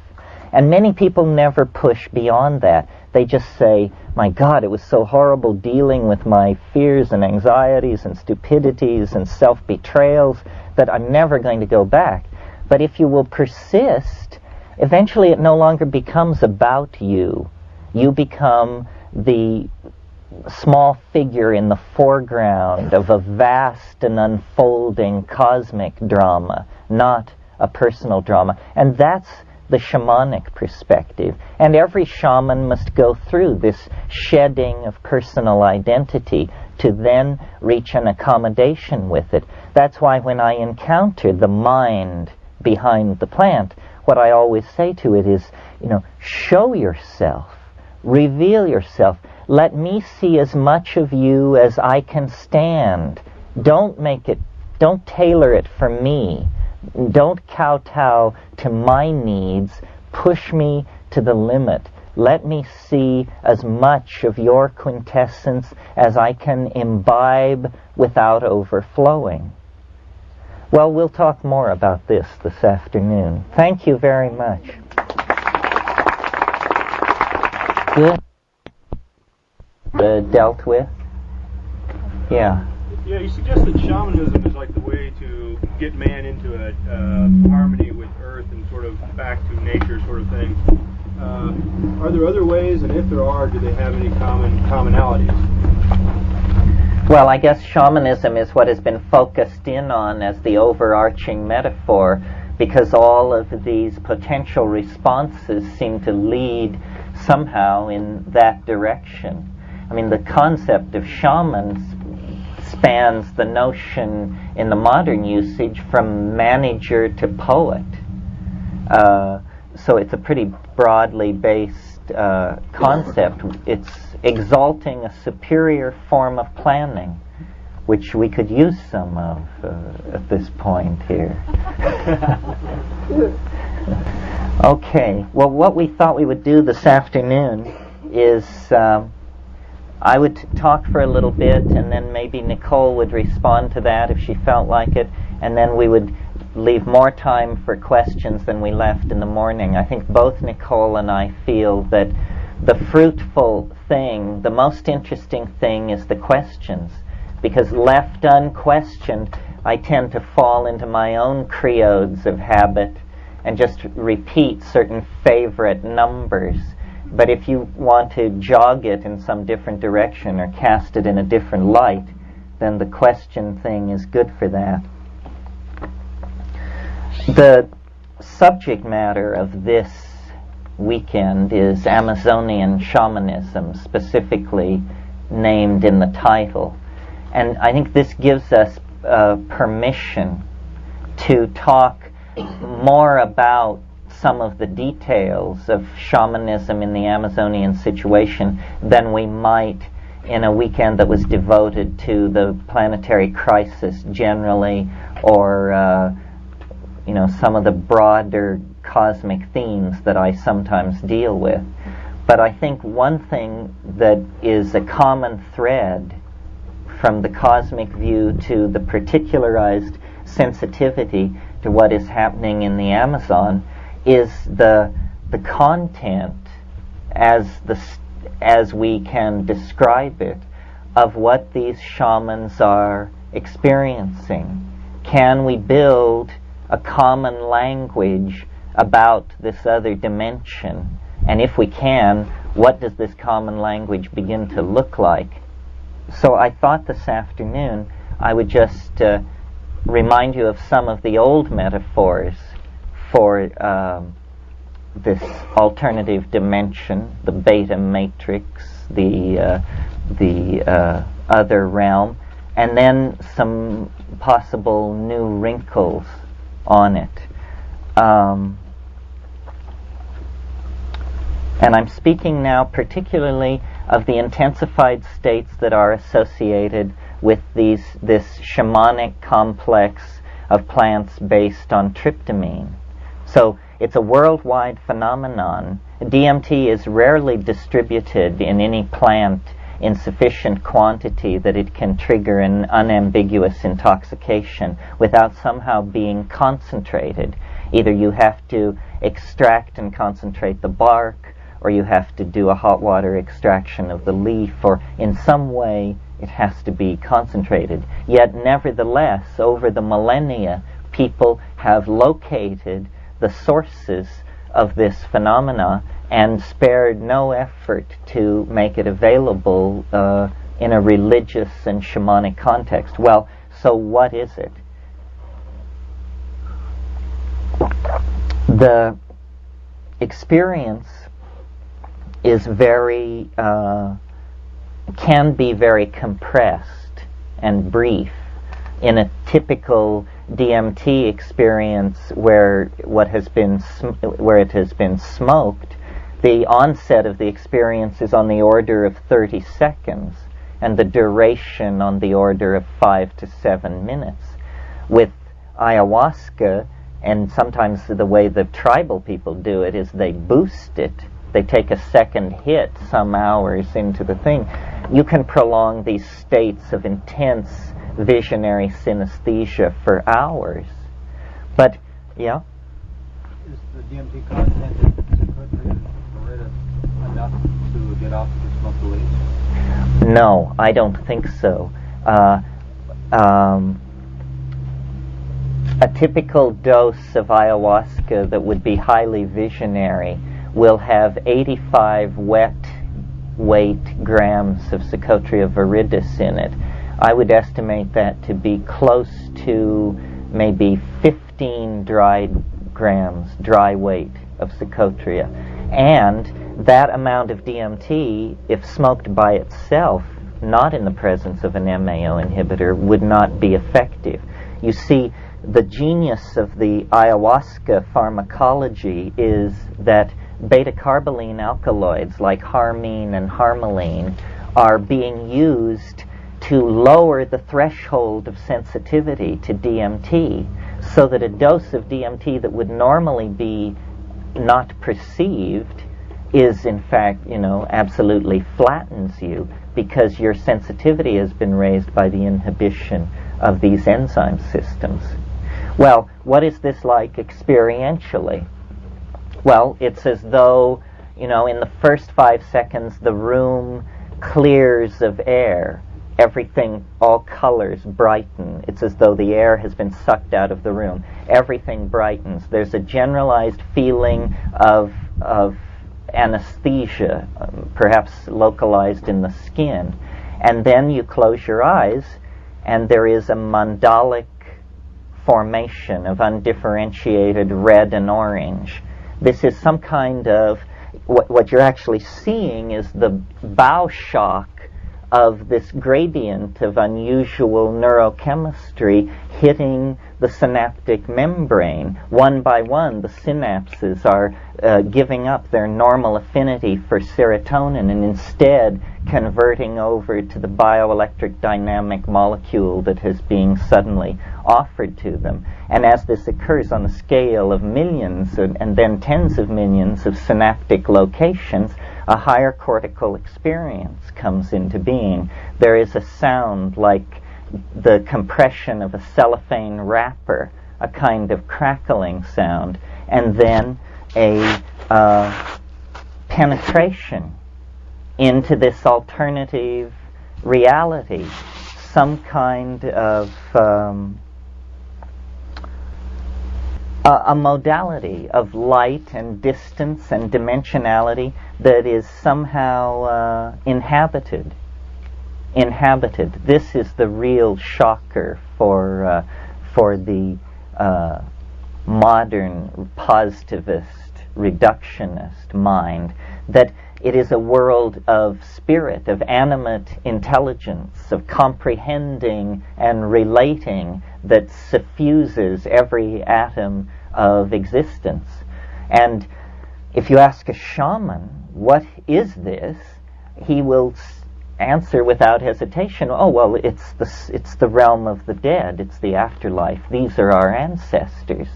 And many people never push beyond that. They just say, my God, it was so horrible dealing with my fears and anxieties and stupidities and self-betrayals that I'm never going to go back. But if you will persist, eventually it no longer becomes about you. You become the small figure in the foreground of a vast and unfolding cosmic drama, not a personal drama. And that's the shamanic perspective. And every shaman must go through this shedding of personal identity to then reach an accommodation with it. That's why when I encounter the mind behind the plant, what I always say to it is, show yourself, reveal yourself. Let me see as much of you as I can stand. Don't tailor it for me. Don't kowtow to my needs. Push me to the limit. Let me see as much of your quintessence as I can imbibe without overflowing. Well, we'll talk more about this afternoon. Thank you very much. Good. Dealt with? Yeah. Yeah, you suggest that shamanism is like the way to get man into a harmony with earth and sort of back to nature sort of thing. Are there other ways, and if there are, do they have any commonalities? Well, I guess shamanism is what has been focused in on as the overarching metaphor, because all of these potential responses seem to lead somehow in that direction. I mean, the concept of shamans spans the notion in the modern usage from manager to poet. So it's a pretty broadly based concept. It's exalting a superior form of planning, which we could use some of at this point here. Okay, well, what we thought we would do this afternoon is I would talk for a little bit, and then maybe Nicole would respond to that if she felt like it, and then we would leave more time for questions than we left in the morning. I think both Nicole and I feel that the fruitful thing, the most interesting thing, is the questions, because left unquestioned, I tend to fall into my own creodes of habit and just repeat certain favorite numbers. But if you want to jog it in some different direction or cast it in a different light, then the question thing is good for that. The subject matter of this weekend is Amazonian shamanism, specifically named in the title. And I think this gives us permission to talk more about some of the details of shamanism in the Amazonian situation than we might in a weekend that was devoted to the planetary crisis generally, or some of the broader cosmic themes that I sometimes deal with. But I think one thing that is a common thread from the cosmic view to the particularized sensitivity to what is happening in the Amazon is the content as we can describe it of what these shamans are experiencing. Can we build a common language about this other dimension? And if we can, what does this common language begin to look like? So I thought this afternoon I would just remind you of some of the old metaphors for this alternative dimension, the beta matrix, the other realm, and then some possible new wrinkles on it. And I'm speaking now particularly of the intensified states that are associated with this shamanic complex of plants based on tryptamine. So it's a worldwide phenomenon. DMT is rarely distributed in any plant in sufficient quantity that it can trigger an unambiguous intoxication without somehow being concentrated. Either you have to extract and concentrate the bark, or you have to do a hot water extraction of the leaf, or in some way it has to be concentrated. Yet nevertheless, over the millennia, people have located the sources of this phenomena and spared no effort to make it available in a religious and shamanic context. Well, so what is it? The experience is can be very compressed and brief. In a typical DMT experience where it has been smoked, the onset of the experience is on the order of 30 seconds, and the duration on the order of 5 to 7 minutes. With ayahuasca, and sometimes the way the tribal people do it is they boost it. They take a second hit some hours into the thing. You can prolong these states of intense visionary synesthesia for hours. But, yeah? Is the DMT content in Secretary enough to get off the smoke the leaves? No, I don't think so. A typical dose of ayahuasca that would be highly visionary will have 85 wet weight grams of Secretary viridis in it. I would estimate that to be close to maybe 15 dry weight of Secretary. And that amount of DMT, if smoked by itself, not in the presence of an MAO inhibitor, would not be effective. You see, the genius of the ayahuasca pharmacology is that beta-carboline alkaloids like harmine and harmaline are being used to lower the threshold of sensitivity to DMT, so that a dose of DMT that would normally be not perceived is in fact, absolutely flattens you, because your sensitivity has been raised by the inhibition of these enzyme systems. Well, what is this like experientially? Well, it's as though, in the first 5 seconds the room clears of air. Everything, all colors brighten. It's as though the air has been sucked out of the room. Everything brightens. There's a generalized feeling of anesthesia, perhaps localized in the skin. And then you close your eyes, and there is a mandalic formation of undifferentiated red and orange. This is some kind of, what you're actually seeing is the bow shock of this gradient of unusual neurochemistry hitting the synaptic membrane. One by one, the synapses are giving up their normal affinity for serotonin and instead converting over to the bioelectric dynamic molecule that is being suddenly offered to them. And as this occurs on a scale of millions and then tens of millions of synaptic locations, a higher cortical experience comes into being. There is a sound like the compression of a cellophane wrapper, a kind of crackling sound, and then a penetration into this alternative reality, some kind of a modality of light and distance and dimensionality that is somehow inhabited. This is the real shocker for the modern positivist, reductionist mind, that it is a world of spirit, of animate intelligence, of comprehending and relating that suffuses every atom of existence. And if you ask a shaman, what is this? He will answer without hesitation, oh, well, it's the realm of the dead, it's the afterlife, these are our ancestors.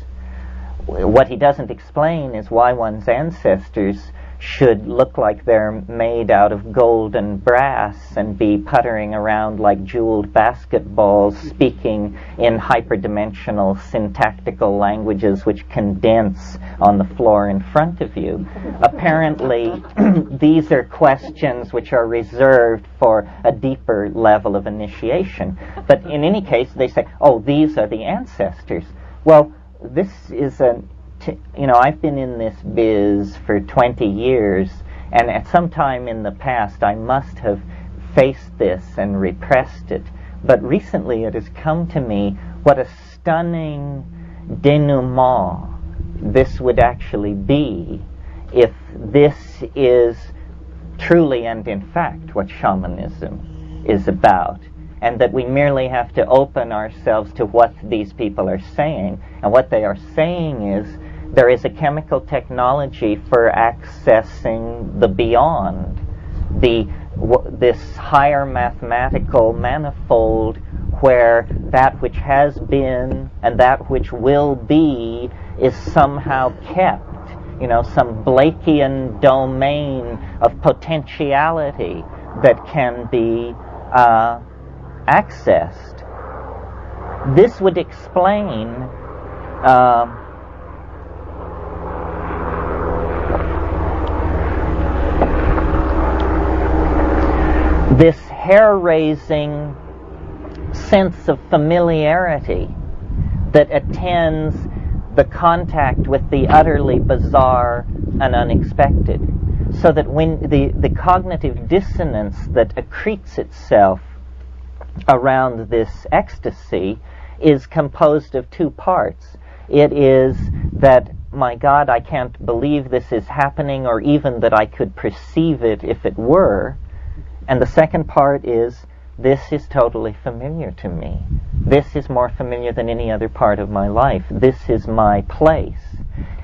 What he doesn't explain is why one's ancestors should look like they're made out of gold and brass and be puttering around like jeweled basketballs, speaking in hyperdimensional syntactical languages which condense on the floor in front of you. Apparently, these are questions which are reserved for a deeper level of initiation. But in any case, they say, oh, these are the ancestors. Well, this is I've been in this biz for 20 years, and at some time in the past I must have faced this and repressed it. But recently it has come to me what a stunning denouement this would actually be if this is truly and in fact what shamanism is about. And that we merely have to open ourselves to what these people are saying. And what they are saying is there is a chemical technology for accessing the beyond, this higher mathematical manifold where that which has been and that which will be is somehow kept. Some Blakean domain of potentiality that can be accessed. This would explain this hair-raising sense of familiarity that attends the contact with the utterly bizarre and unexpected. So that when the cognitive dissonance that accretes itself around this ecstasy is composed of two parts. It is that, my God, I can't believe this is happening, or even that I could perceive it if it were. And the second part is, this is totally familiar to me. This is more familiar than any other part of my life. This is my place.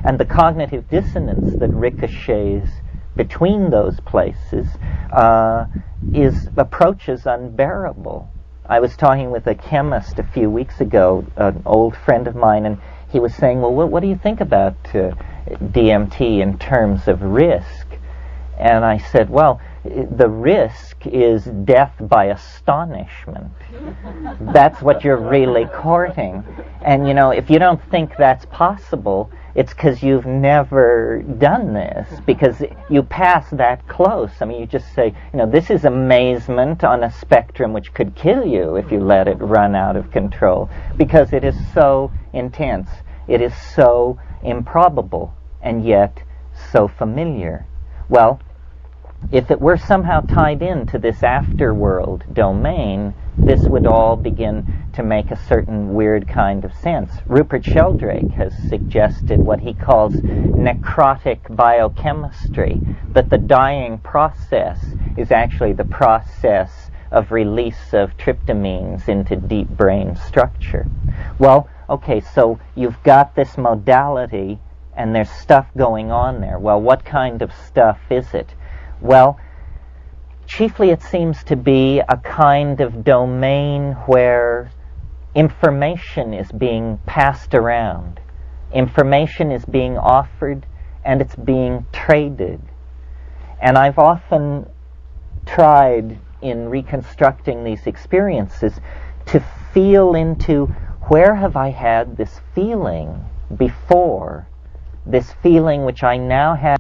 And the cognitive dissonance that ricochets between those places approaches unbearable. I was talking with a chemist a few weeks ago, an old friend of mine, and he was saying, well, what do you think about DMT in terms of risk? And I said, well, the risk is death by astonishment. That's what you're really courting. And, if you don't think that's possible, it's because you've never done this, because you pass that close. I mean, you just say, this is amazement on a spectrum which could kill you if you let it run out of control, because it is so intense. It is so improbable, and yet so familiar. Well, if it were somehow tied into this afterworld domain, this would all begin to make a certain weird kind of sense. Rupert Sheldrake has suggested what he calls necrotic biochemistry, that the dying process is actually the process of release of tryptamines into deep brain structure. Well, okay, so you've got this modality and there's stuff going on there. Well, what kind of stuff is it? Well, chiefly it seems to be a kind of domain where information is being passed around. Information is being offered and it's being traded. And I've often tried in reconstructing these experiences to feel into where have I had this feeling before, this feeling which I now have